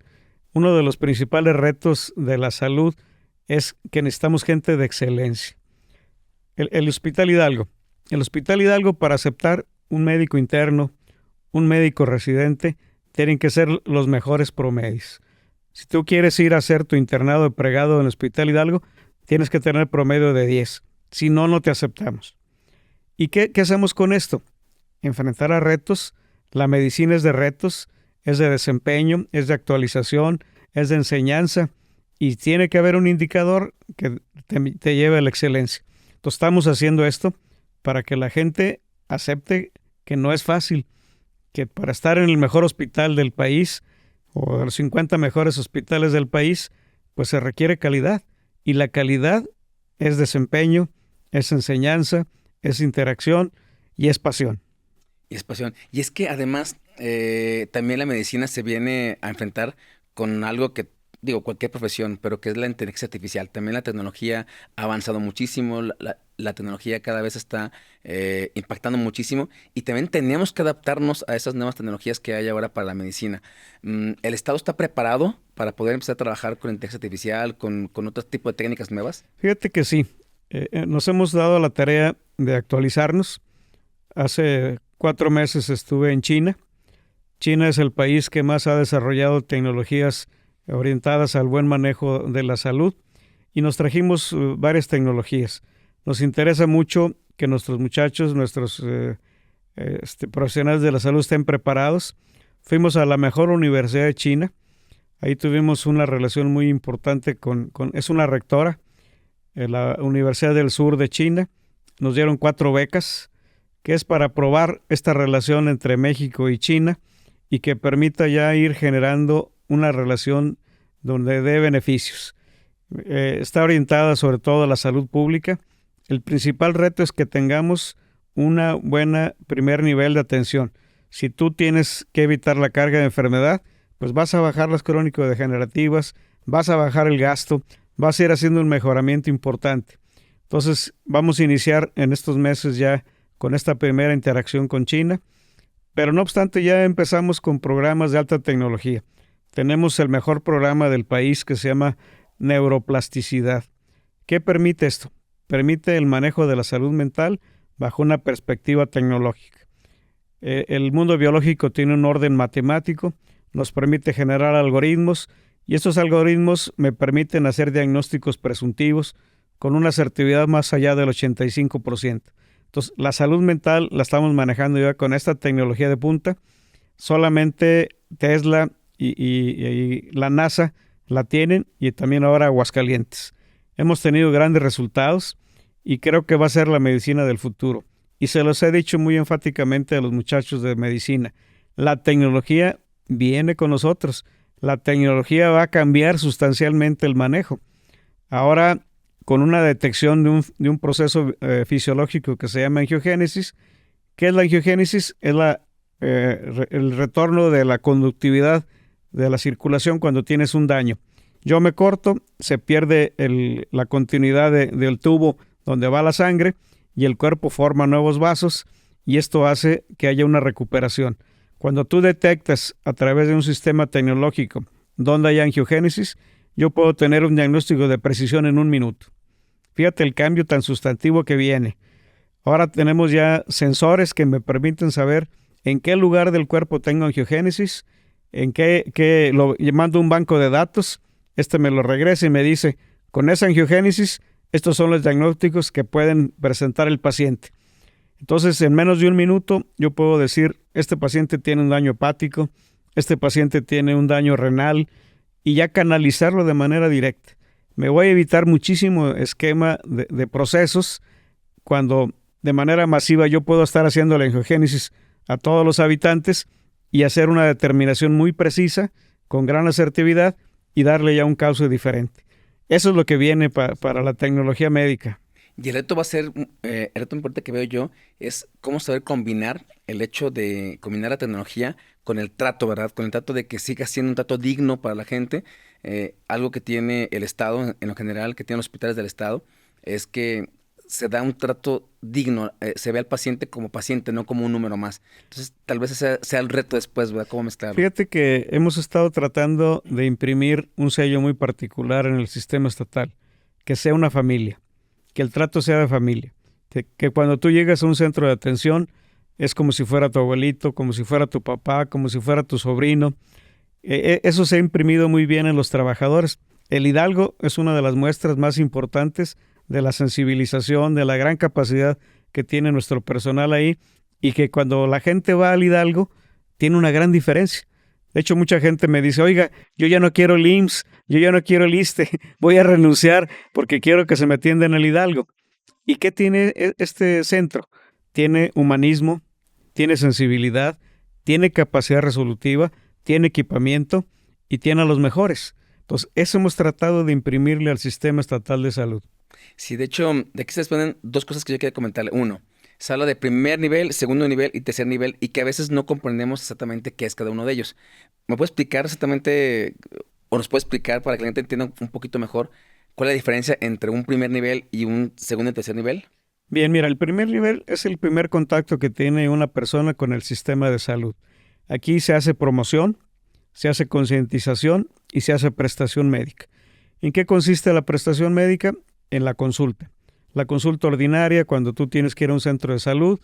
Uno de los principales retos de la salud es que necesitamos gente de excelencia. El Hospital Hidalgo. El Hospital Hidalgo, para aceptar un médico interno, un médico residente, tienen que ser los mejores promedios. Si tú quieres ir a hacer tu internado de pregado en el Hospital Hidalgo, tienes que tener promedio de 10. Si no, no te aceptamos. ¿Y qué hacemos con esto? Enfrentar a retos. La medicina es de retos, es de desempeño, es de actualización, es de enseñanza y tiene que haber un indicador que te lleve a la excelencia. Entonces estamos haciendo esto para que la gente acepte que no es fácil, que para estar en el mejor hospital del país o de los 50 mejores hospitales del país, pues se requiere calidad. Y la calidad es desempeño, es enseñanza, es interacción y es pasión. Y es pasión. Y es que además también la medicina se viene a enfrentar con algo que, digo, cualquier profesión, pero que es la inteligencia artificial. También la tecnología ha avanzado muchísimo, la tecnología cada vez está impactando muchísimo y también tenemos que adaptarnos a esas nuevas tecnologías que hay ahora para la medicina. ¿El Estado está preparado para poder empezar a trabajar con inteligencia artificial, con otro tipo de técnicas nuevas? Fíjate que sí. Nos hemos dado la tarea de actualizarnos. Hace 4 meses estuve en China. China es el país que más ha desarrollado tecnologías orientadas al buen manejo de la salud y nos trajimos varias tecnologías. Nos interesa mucho que nuestros muchachos, nuestros profesionales de la salud estén preparados. Fuimos a la mejor universidad de China, Ahí tuvimos una relación muy importante es una rectora, la Universidad del Sur de China. Nos dieron 4 becas, que es para probar esta relación entre México y China y que permita ya ir generando una relación donde dé beneficios. Está orientada sobre todo a la salud pública. El principal reto es que tengamos una buena primer nivel de atención. Si tú tienes que evitar la carga de enfermedad, pues vas a bajar las crónico-degenerativas, vas a bajar el gasto, vas a ir haciendo un mejoramiento importante. Entonces, vamos a iniciar en estos meses ya con esta primera interacción con China, pero no obstante ya empezamos con programas de alta tecnología. Tenemos el mejor programa del país que se llama Neuroplasticidad. ¿Qué permite esto? Permite el manejo de la salud mental bajo una perspectiva tecnológica. El mundo biológico tiene un orden matemático, nos permite generar algoritmos y estos algoritmos me permiten hacer diagnósticos presuntivos con una asertividad más allá del 85%. Entonces, la salud mental la estamos manejando ya con esta tecnología de punta. Solamente Tesla y la NASA la tienen y también ahora Aguascalientes. Hemos tenido grandes resultados y creo que va a ser la medicina del futuro. Y se los he dicho muy enfáticamente a los muchachos de medicina. La tecnología viene con nosotros. La tecnología va a cambiar sustancialmente el manejo. Ahora, con una detección de un proceso fisiológico que se llama angiogénesis. ¿Qué es la angiogénesis? Es el retorno de la conductividad de la circulación cuando tienes un daño. Yo me corto, se pierde la continuidad del tubo donde va la sangre y el cuerpo forma nuevos vasos y esto hace que haya una recuperación. Cuando tú detectas a través de un sistema tecnológico donde hay angiogénesis, yo puedo tener un diagnóstico de precisión en 1 minuto. Fíjate el cambio tan sustantivo que viene. Ahora tenemos ya sensores que me permiten saber en qué lugar del cuerpo tengo angiogénesis, mando un banco de datos, me lo regresa y me dice, con esa angiogénesis, estos son los diagnósticos que pueden presentar el paciente. Entonces, en menos de 1 minuto, yo puedo decir, este paciente tiene un daño hepático, este paciente tiene un daño renal, y ya canalizarlo de manera directa. Me voy a evitar muchísimo esquema de procesos cuando de manera masiva yo puedo estar haciendo la angiogénesis a todos los habitantes y hacer una determinación muy precisa, con gran asertividad y darle ya un cauce diferente. Eso es lo que viene para la tecnología médica. Y el reto va a ser, el reto importante que veo yo es cómo saber combinar el hecho de combinar la tecnología con el trato, ¿verdad? Con el trato de que siga siendo un trato digno para la gente. Algo que tiene el Estado, en lo general, que tienen los hospitales del Estado, es que se da un trato digno, se ve al paciente, no como un número más. Entonces, tal vez ese sea el reto después, ¿verdad? ¿Cómo mezclarlo? Fíjate que hemos estado tratando de imprimir un sello muy particular en el sistema estatal, que sea una familia, que el trato sea de familia, que cuando tú llegas a un centro de atención es como si fuera tu abuelito, como si fuera tu papá, como si fuera tu sobrino. Eso se ha imprimido muy bien en los trabajadores. El Hidalgo es una de las muestras más importantes de la sensibilización, de la gran capacidad que tiene nuestro personal ahí y que cuando la gente va al Hidalgo tiene una gran diferencia. De hecho, mucha gente me dice, oiga, yo ya no quiero el IMSS, yo ya no quiero el ISSSTE, voy a renunciar porque quiero que se me atienda en el Hidalgo. ¿Y qué tiene este centro? Tiene humanismo, tiene sensibilidad, tiene capacidad resolutiva, tiene equipamiento y tiene a los mejores. Entonces, eso hemos tratado de imprimirle al sistema estatal de salud. Sí, de hecho, de aquí se desprenden 2 cosas que yo quería comentarle. Uno, se habla de primer nivel, segundo nivel y tercer nivel y que a veces no comprendemos exactamente qué es cada uno de ellos. ¿Me puede explicar exactamente, o nos puede explicar para que la gente entienda un poquito mejor cuál es la diferencia entre un primer nivel y un segundo y tercer nivel? Bien, mira, el primer nivel es el primer contacto que tiene una persona con el sistema de salud. Aquí se hace promoción, se hace concientización y se hace prestación médica. ¿En qué consiste la prestación médica? En la consulta. La consulta ordinaria cuando tú tienes que ir a un centro de salud,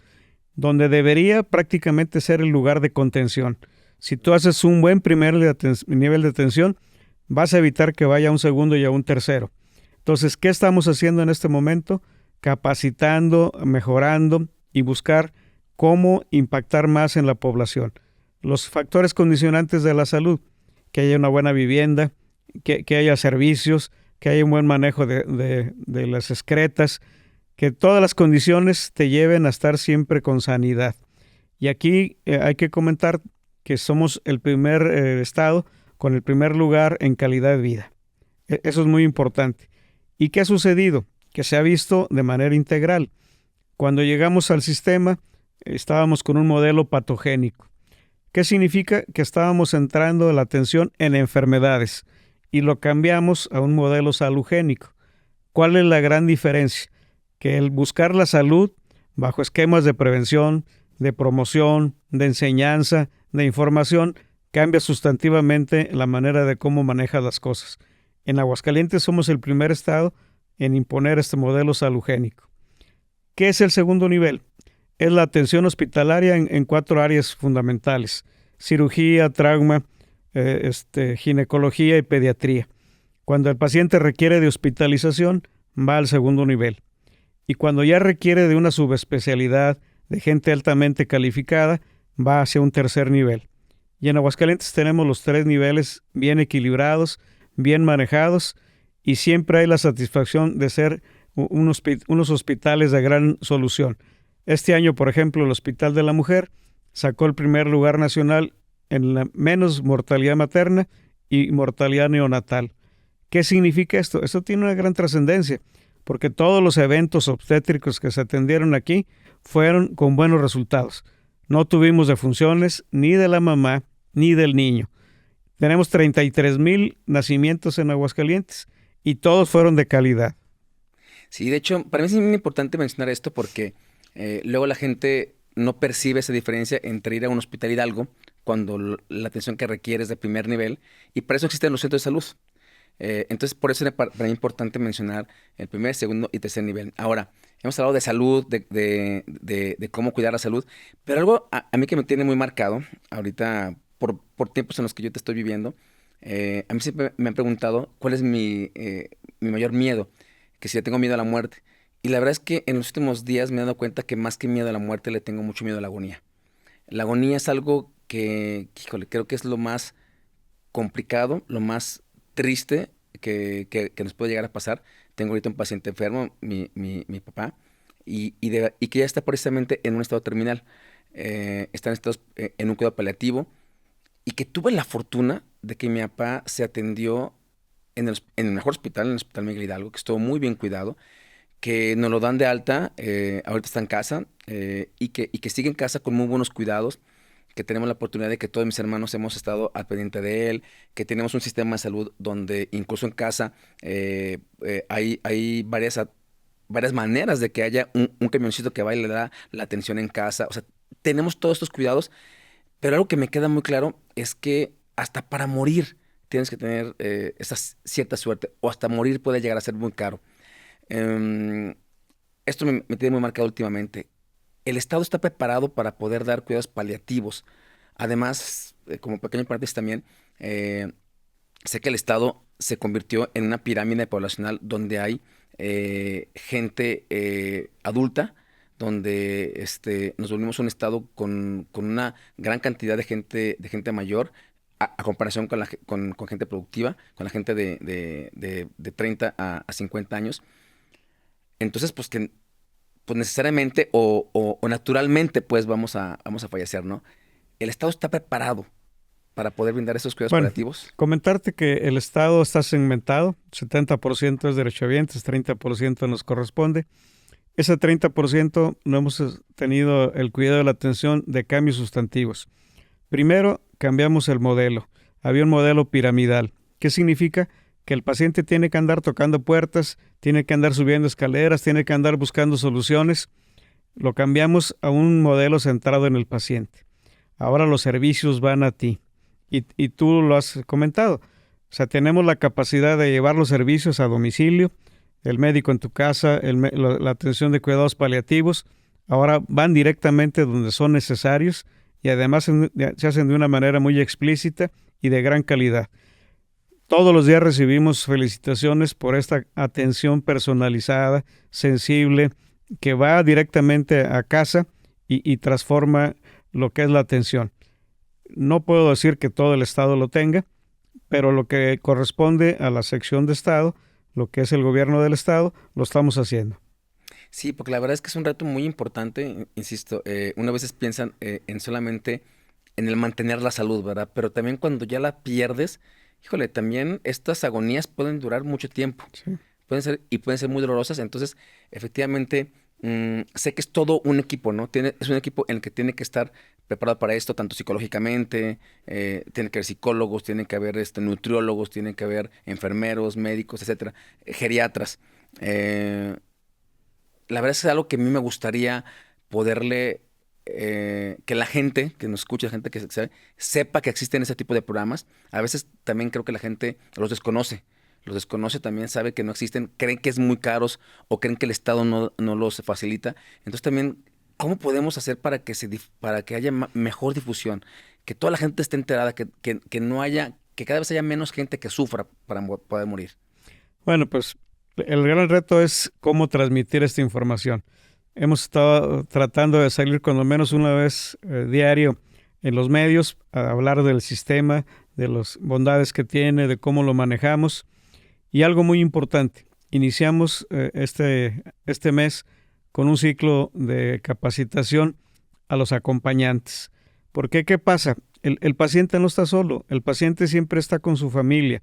donde debería prácticamente ser el lugar de contención. Si tú haces un buen primer nivel de atención, vas a evitar que vaya a un segundo y a un tercero. Entonces, ¿qué estamos haciendo en este momento? Capacitando, mejorando y buscar cómo impactar más en la población. Los factores condicionantes de la salud. que haya una buena vivienda, que haya servicios, que haya un buen manejo de las excretas, que todas las condiciones te lleven a estar siempre con sanidad. Y aquí hay que comentar que somos el primer estado con el primer lugar en calidad de vida. Eso es muy importante. ¿Y qué ha sucedido? Que se ha visto de manera integral. Cuando llegamos al sistema, estábamos con un modelo patogénico. ¿Qué significa? Que estábamos centrando la atención en enfermedades y lo cambiamos a un modelo salugénico. ¿Cuál es la gran diferencia? Que el buscar la salud bajo esquemas de prevención, de promoción, de enseñanza, de información, cambia sustantivamente la manera de cómo maneja las cosas. En Aguascalientes somos el primer estado en imponer este modelo salugénico. ¿Qué es el segundo nivel? Es la atención hospitalaria en 4 áreas fundamentales: cirugía, trauma, ginecología y pediatría. Cuando el paciente requiere de hospitalización, va al segundo nivel. Y cuando ya requiere de una subespecialidad de gente altamente calificada, va hacia un tercer nivel. Y en Aguascalientes tenemos los 3 niveles bien equilibrados, bien manejados, y siempre hay la satisfacción de ser unos hospitales de gran solución. Este año, por ejemplo, el Hospital de la Mujer sacó el primer lugar nacional en la menos mortalidad materna y mortalidad neonatal. ¿Qué significa esto? Esto tiene una gran trascendencia, porque todos los eventos obstétricos que se atendieron aquí fueron con buenos resultados. No tuvimos defunciones ni de la mamá ni del niño. Tenemos 33,000 nacimientos en Aguascalientes y todos fueron de calidad. Sí, de hecho, para mí es muy importante mencionar esto porque luego la gente no percibe esa diferencia entre ir a un hospital Hidalgo cuando la atención que requiere es de primer nivel, y para eso existen los centros de salud. Entonces, por eso es para mí importante mencionar el primer, segundo y tercer nivel. Ahora, hemos hablado de salud, de cómo cuidar la salud, pero algo a mí que me tiene muy marcado ahorita por tiempos en los que yo te estoy viviendo, a mí siempre me han preguntado cuál es mi mayor miedo, que si le tengo miedo a la muerte. Y la verdad es que en los últimos días me he dado cuenta que más que miedo a la muerte le tengo mucho miedo a la agonía. La agonía es algo que, híjole, creo que es lo más complicado, lo más triste que nos puede llegar a pasar. Tengo ahorita un paciente enfermo, mi papá, y que ya está precisamente en un estado terminal. Está en un cuidado paliativo, y que tuve la fortuna de que mi papá se atendió en el mejor hospital, en el Hospital Miguel Hidalgo, que estuvo muy bien cuidado, que nos lo dan de alta, ahorita está en casa, y que sigue en casa con muy buenos cuidados, que tenemos la oportunidad de que todos mis hermanos hemos estado al pendiente de él, que tenemos un sistema de salud donde incluso en casa hay varias maneras de que haya un camioncito que va y le da la atención en casa. O sea, tenemos todos estos cuidados, pero algo que me queda muy claro es que hasta para morir tienes que tener esa cierta suerte, o hasta morir puede llegar a ser muy caro. Em, Esto me tiene muy marcado últimamente. El Estado está preparado para poder dar cuidados paliativos. Además, como pequeño paréntesis también, sé que el Estado se convirtió en una pirámide poblacional donde hay gente adulta, donde nos volvimos un Estado con una gran cantidad de gente mayor, a comparación con gente productiva, con la gente de 30 a 50 años. Entonces, pues necesariamente o naturalmente pues vamos a fallecer, ¿no? El Estado está preparado para poder brindar esos cuidados paliativos. Comentarte que el Estado está segmentado, 70% es derechohabientes, 30% nos corresponde. Ese 30% no hemos tenido el cuidado de la atención de cambios sustantivos. Primero, cambiamos el modelo. Había un modelo piramidal. ¿Qué significa? Que el paciente tiene que andar tocando puertas, tiene que andar subiendo escaleras, tiene que andar buscando soluciones. Lo cambiamos a un modelo centrado en el paciente. Ahora los servicios van a ti. Y tú lo has comentado. O sea, tenemos la capacidad de llevar los servicios a domicilio, el médico en tu casa, la atención de cuidados paliativos. Ahora van directamente donde son necesarios y además se hacen de una manera muy explícita y de gran calidad. Todos los días recibimos felicitaciones por esta atención personalizada, sensible, que va directamente a casa y transforma lo que es la atención. No puedo decir que todo el Estado lo tenga. pero lo que corresponde a la sección de Estado, lo que es el gobierno del Estado, lo estamos haciendo. Sí, porque la verdad es que es un reto muy importante, insisto, una veces piensan en solamente en el mantener la salud, ¿verdad? Pero también cuando ya la pierdes, híjole, también estas agonías pueden durar mucho tiempo, Sí. pueden ser muy dolorosas, entonces efectivamente sé que es todo un equipo, ¿no? Es un equipo en el que tiene que estar preparado para esto, tanto psicológicamente, tiene que haber psicólogos, tiene que haber nutriólogos, tiene que haber enfermeros, médicos, etcétera, geriatras. Eh, la verdad es que es algo que a mí me gustaría poderle, que la gente que nos escucha, la gente que sabe, sepa que existen ese tipo de programas. A veces también creo que la gente los desconoce también, sabe que no existen, creen que es muy caros o creen que el Estado no los facilita. Entonces también, ¿cómo podemos hacer para que para que haya mejor difusión? Que toda la gente esté enterada, que no haya, que cada vez haya menos gente que sufra para poder morir. Bueno, pues el gran reto es cómo transmitir esta información. Hemos estado tratando de salir cuando menos una vez diario en los medios a hablar del sistema, de las bondades que tiene, de cómo lo manejamos. Y algo muy importante, iniciamos este mes con un ciclo de capacitación a los acompañantes. ¿Por qué? ¿Qué pasa? El paciente no está solo, el paciente siempre está con su familia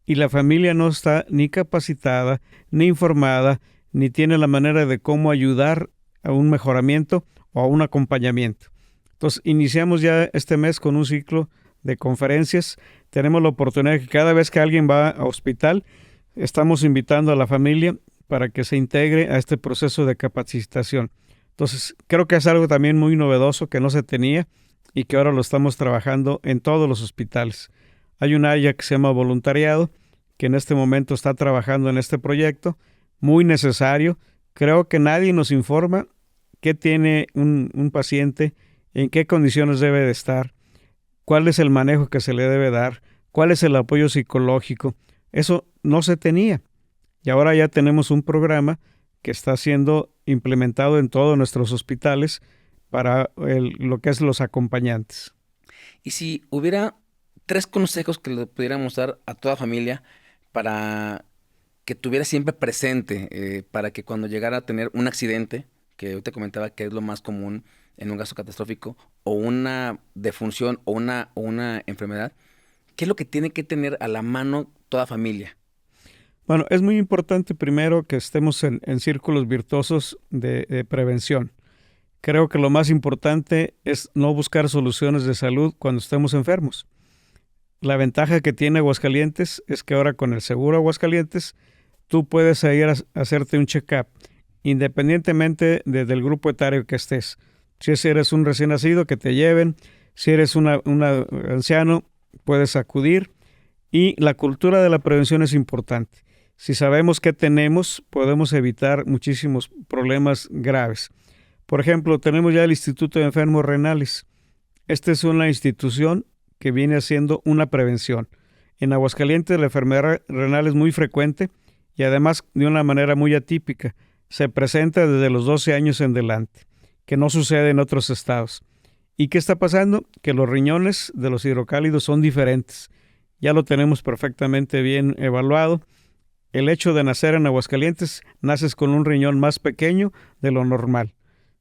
y la familia no está ni capacitada, ni informada, ni tiene la manera de cómo ayudar a un mejoramiento o a un acompañamiento. Entonces, iniciamos ya este mes con un ciclo de conferencias. Tenemos la oportunidad de que cada vez que alguien va a hospital, estamos invitando a la familia para que se integre a este proceso de capacitación. Entonces, creo que es algo también muy novedoso que no se tenía y que ahora lo estamos trabajando en todos los hospitales. Hay un área que se llama voluntariado, que en este momento está trabajando en este proyecto, muy necesario. Creo que nadie nos informa qué tiene un paciente, en qué condiciones debe de estar, cuál es el manejo que se le debe dar, cuál es el apoyo psicológico. Eso no se tenía. Y ahora ya tenemos un programa que está siendo implementado en todos nuestros hospitales para lo que es los acompañantes. Y si hubiera 3 consejos que le pudiéramos dar a toda familia para que tuviera siempre presente, para que cuando llegara a tener un accidente, que yo te comentaba que es lo más común en un caso catastrófico, o una defunción o una enfermedad, ¿qué es lo que tiene que tener a la mano toda familia? Bueno, es muy importante primero que estemos en círculos virtuosos de prevención. Creo que lo más importante es no buscar soluciones de salud cuando estemos enfermos. La ventaja que tiene Aguascalientes es que ahora con el seguro Aguascalientes tú puedes ir a hacerte un check-up independientemente del grupo etario que estés. Si eres un recién nacido, que te lleven. Si eres un anciano, puedes acudir. Y la cultura de la prevención es importante. Si sabemos qué tenemos, podemos evitar muchísimos problemas graves. Por ejemplo, tenemos ya el Instituto de Enfermos Renales. Esta es una institución que viene haciendo una prevención. En Aguascalientes la enfermedad renal es muy frecuente y además de una manera muy atípica. Se presenta desde los 12 años en adelante, que no sucede en otros estados. ¿Y qué está pasando? Que los riñones de los hidrocálidos son diferentes. Ya lo tenemos perfectamente bien evaluado. El hecho de nacer en Aguascalientes, naces con un riñón más pequeño de lo normal.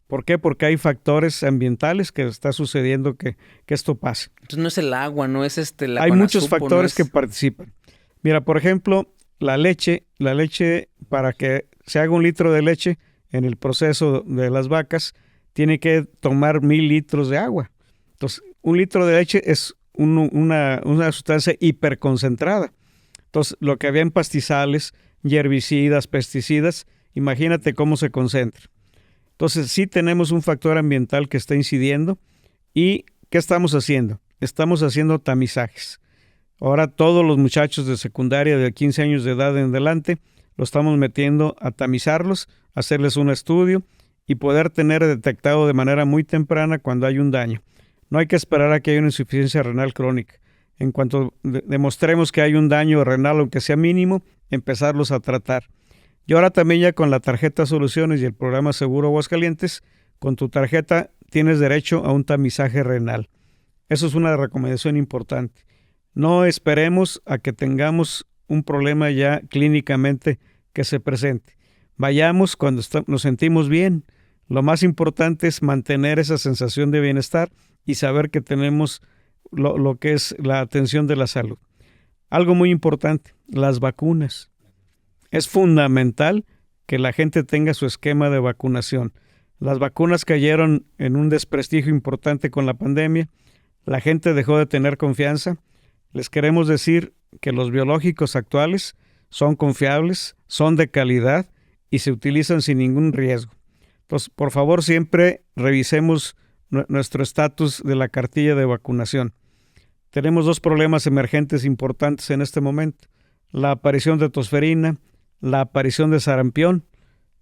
¿Por qué? Porque hay factores ambientales que está sucediendo que esto pase. Entonces no es el agua, no es la Hay muchos Conasupo, factores que participan. Mira, por ejemplo, la leche, para que se haga 1 litro de leche en el proceso de las vacas, tiene que tomar 1000 litros de agua. Entonces, 1 litro de leche es una sustancia hiperconcentrada. Entonces, lo que había en pastizales, herbicidas, pesticidas, imagínate cómo se concentra. Entonces, sí tenemos un factor ambiental que está incidiendo. ¿Y qué estamos haciendo? Estamos haciendo tamizajes. Ahora todos los muchachos de secundaria de 15 años de edad en adelante lo estamos metiendo a tamizarlos, hacerles un estudio y poder tener detectado de manera muy temprana cuando hay un daño. No hay que esperar a que haya una insuficiencia renal crónica. En cuanto demostremos que hay un daño renal, aunque sea mínimo, empezarlos a tratar. Y ahora también ya con la tarjeta Soluciones y el programa Seguro Aguascalientes, con tu tarjeta tienes derecho a un tamizaje renal. Eso es una recomendación importante. No esperemos a que tengamos un problema ya clínicamente que se presente. Vayamos cuando nos sentimos bien. Lo más importante es mantener esa sensación de bienestar y saber que tenemos lo que es la atención de la salud. Algo muy importante, las vacunas. Es fundamental que la gente tenga su esquema de vacunación. Las vacunas cayeron en un desprestigio importante con la pandemia. La gente dejó de tener confianza. Les queremos decir que los biológicos actuales son confiables, son de calidad y se utilizan sin ningún riesgo. Entonces, por favor, siempre revisemos nuestro estatus de la cartilla de vacunación. Tenemos 2 problemas emergentes importantes en este momento. La aparición de tosferina, la aparición de sarampión,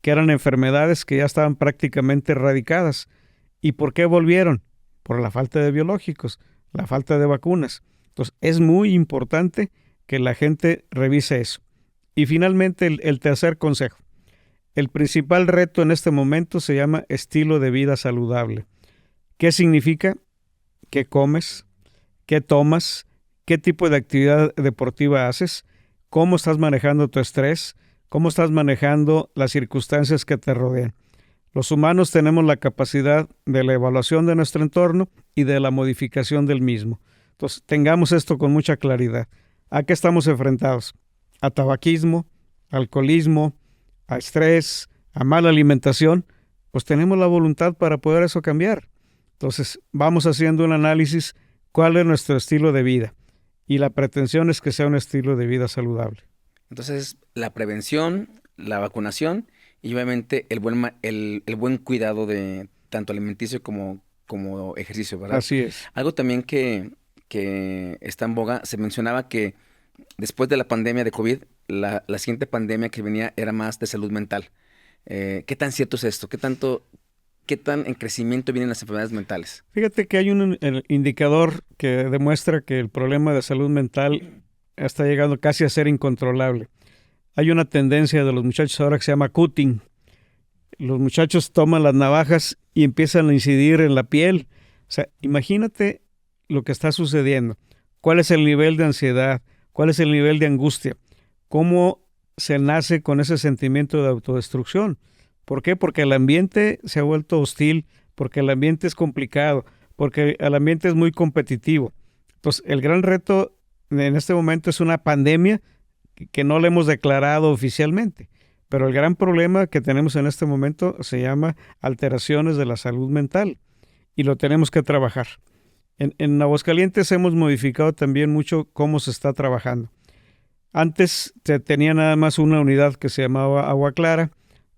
que eran enfermedades que ya estaban prácticamente erradicadas. ¿Y por qué volvieron? Por la falta de biológicos, la falta de vacunas. Entonces, es muy importante que la gente revise eso. Y finalmente, el tercer consejo. El principal reto en este momento se llama estilo de vida saludable. ¿Qué significa? ¿Qué comes? ¿Qué tomas? ¿Qué tipo de actividad deportiva haces? ¿Cómo estás manejando tu estrés? ¿Cómo estás manejando las circunstancias que te rodean? Los humanos tenemos la capacidad de la evaluación de nuestro entorno y de la modificación del mismo. Entonces, tengamos esto con mucha claridad. ¿A qué estamos enfrentados? A tabaquismo, alcoholismo, a estrés, a mala alimentación. Pues tenemos la voluntad para poder eso cambiar. Entonces, vamos haciendo un análisis. ¿Cuál es nuestro estilo de vida? Y la pretensión es que sea un estilo de vida saludable. Entonces, la prevención, la vacunación y obviamente el buen cuidado de tanto alimenticio como ejercicio, ¿verdad? Así es. Algo también que está en boga, se mencionaba que después de la pandemia de COVID, la siguiente pandemia que venía era más de salud mental. ¿Qué tan cierto es esto? ¿Qué tan en crecimiento vienen las enfermedades mentales? Fíjate que hay un indicador que demuestra que el problema de salud mental está llegando casi a ser incontrolable. Hay una tendencia de los muchachos ahora que se llama cutting. Los muchachos toman las navajas y empiezan a incidir en la piel. O sea, imagínate lo que está sucediendo. ¿Cuál es el nivel de ansiedad? ¿Cuál es el nivel de angustia? ¿Cómo se nace con ese sentimiento de autodestrucción? ¿Por qué? Porque el ambiente se ha vuelto hostil, porque el ambiente es complicado, porque el ambiente es muy competitivo. Entonces, el gran reto en este momento es una pandemia que no la hemos declarado oficialmente, pero el gran problema que tenemos en este momento se llama alteraciones de la salud mental y lo tenemos que trabajar. En Aguascalientes hemos modificado también mucho cómo se está trabajando. Antes se tenía nada más una unidad que se llamaba Agua Clara.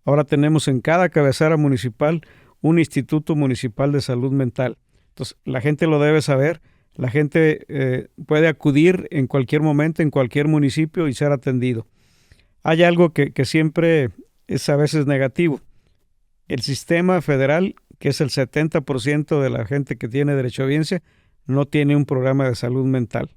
Ahora tenemos en cada cabecera municipal un Instituto Municipal de Salud Mental. Entonces, la gente lo debe saber. La gente puede acudir en cualquier momento, en cualquier municipio y ser atendido. Hay algo que siempre es a veces negativo. El sistema federal, que es el 70% de la gente que tiene derecho a audiencia, no tiene un programa de salud mental.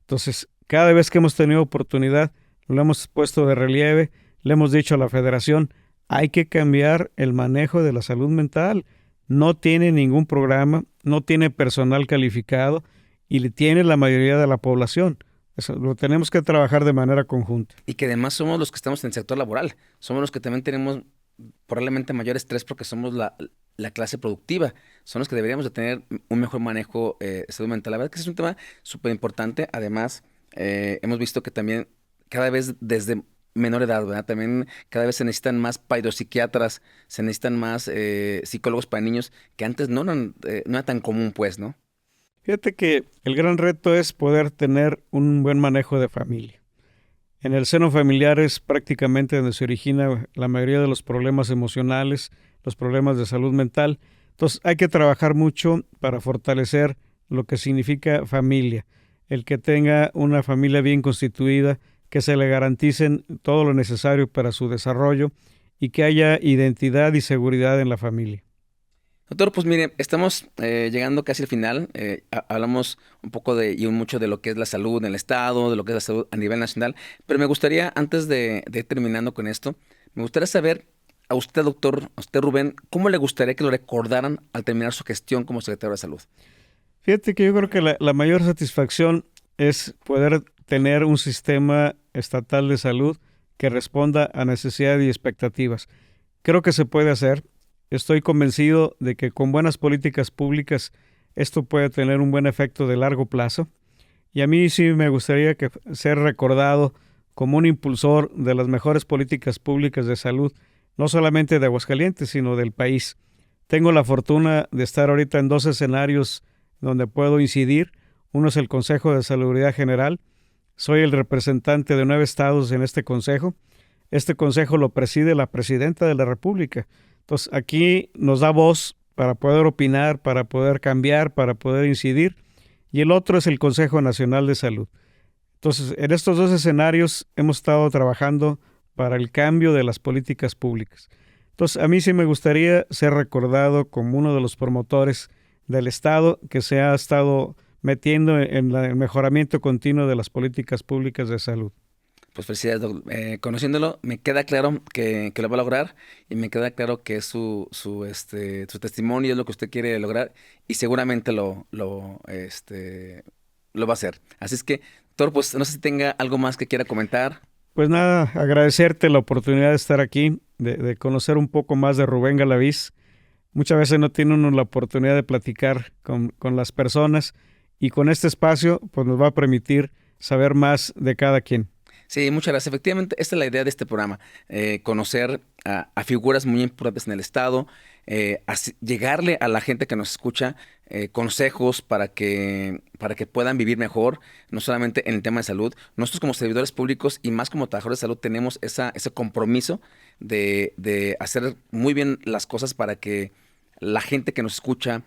Entonces, cada vez que hemos tenido oportunidad, lo hemos puesto de relieve, le hemos dicho a la federación, hay que cambiar el manejo de la salud mental. No tiene ningún programa, no tiene personal calificado y tiene la mayoría de la población. Eso lo tenemos que trabajar de manera conjunta. Y que además somos los que estamos en el sector laboral. Somos los que también tenemos probablemente mayor estrés porque somos la clase productiva. Son los que deberíamos de tener un mejor manejo de salud mental. La verdad que es un tema súper importante. Además, hemos visto que también cada vez desde menor edad, ¿verdad? También cada vez se necesitan más psiquiatras, se necesitan más psicólogos para niños, que antes no era tan común, pues, ¿no? Fíjate que el gran reto es poder tener un buen manejo de familia. En el seno familiar es prácticamente donde se origina la mayoría de los problemas emocionales, los problemas de salud mental. Entonces hay que trabajar mucho para fortalecer lo que significa familia. El que tenga una familia bien constituida, que se le garanticen todo lo necesario para su desarrollo y que haya identidad y seguridad en la familia. Doctor, pues mire, estamos llegando casi al final. Hablamos un poco y mucho de lo que es la salud en el estado, de lo que es la salud a nivel nacional, pero me gustaría, antes de ir terminando con esto, me gustaría saber a usted, doctor, a usted, Rubén, ¿cómo le gustaría que lo recordaran al terminar su gestión como secretario de Salud? Fíjate que yo creo que la mayor satisfacción es poder tener un sistema estatal de salud que responda a necesidades y expectativas. Creo que se puede hacer. Estoy convencido de que con buenas políticas públicas esto puede tener un buen efecto de largo plazo. Y a mí sí me gustaría ser recordado como un impulsor de las mejores políticas públicas de salud, no solamente de Aguascalientes, sino del país. Tengo la fortuna de estar ahorita en dos escenarios donde puedo incidir. Uno es el Consejo de Salubridad General. Soy el representante de 9 estados en este consejo. Este consejo lo preside la presidenta de la República. Entonces, aquí nos da voz para poder opinar, para poder cambiar, para poder incidir. Y el otro es el Consejo Nacional de Salud. Entonces, en estos dos escenarios hemos estado trabajando para el cambio de las políticas públicas. Entonces, a mí sí me gustaría ser recordado como uno de los promotores del Estado que se ha estado metiendo en el mejoramiento continuo de las políticas públicas de salud. Pues felicidades, conociéndolo, me queda claro que lo va a lograr y me queda claro que es su testimonio, es lo que usted quiere lograr y seguramente lo va a hacer. Así es que, doctor, pues no sé si tenga algo más que quiera comentar. Pues nada, agradecerte la oportunidad de estar aquí, de conocer un poco más de Rubén Galaviz. Muchas veces no tiene uno la oportunidad de platicar con las personas y con este espacio pues nos va a permitir saber más de cada quien. Sí, muchas gracias. Efectivamente, esta es la idea de este programa, conocer a figuras muy importantes en el Estado, llegarle a la gente que nos escucha consejos para que puedan vivir mejor, no solamente en el tema de salud. Nosotros como servidores públicos y más como trabajadores de salud tenemos ese compromiso de hacer muy bien las cosas para que la gente que nos escucha,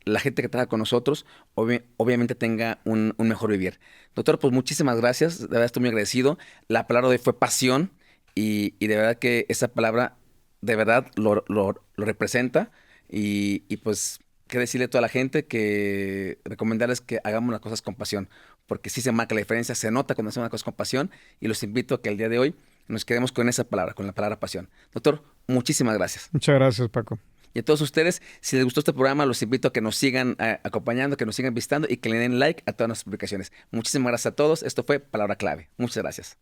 la gente que trabaja con nosotros, obviamente tenga un mejor vivir. Doctor, pues muchísimas gracias, de verdad estoy muy agradecido. La palabra de hoy fue pasión y de verdad que esa palabra de verdad lo representa y pues qué decirle a toda la gente que recomendarles que hagamos las cosas con pasión, porque sí se marca la diferencia, se nota cuando hacemos las cosas con pasión y los invito a que el día de hoy nos quedemos con esa palabra, con la palabra pasión. Doctor, muchísimas gracias. Muchas gracias, Paco. Y a todos ustedes, si les gustó este programa, los invito a que nos sigan acompañando, que nos sigan visitando y que le den like a todas nuestras publicaciones. Muchísimas gracias a todos. Esto fue Palabra Clave. Muchas gracias.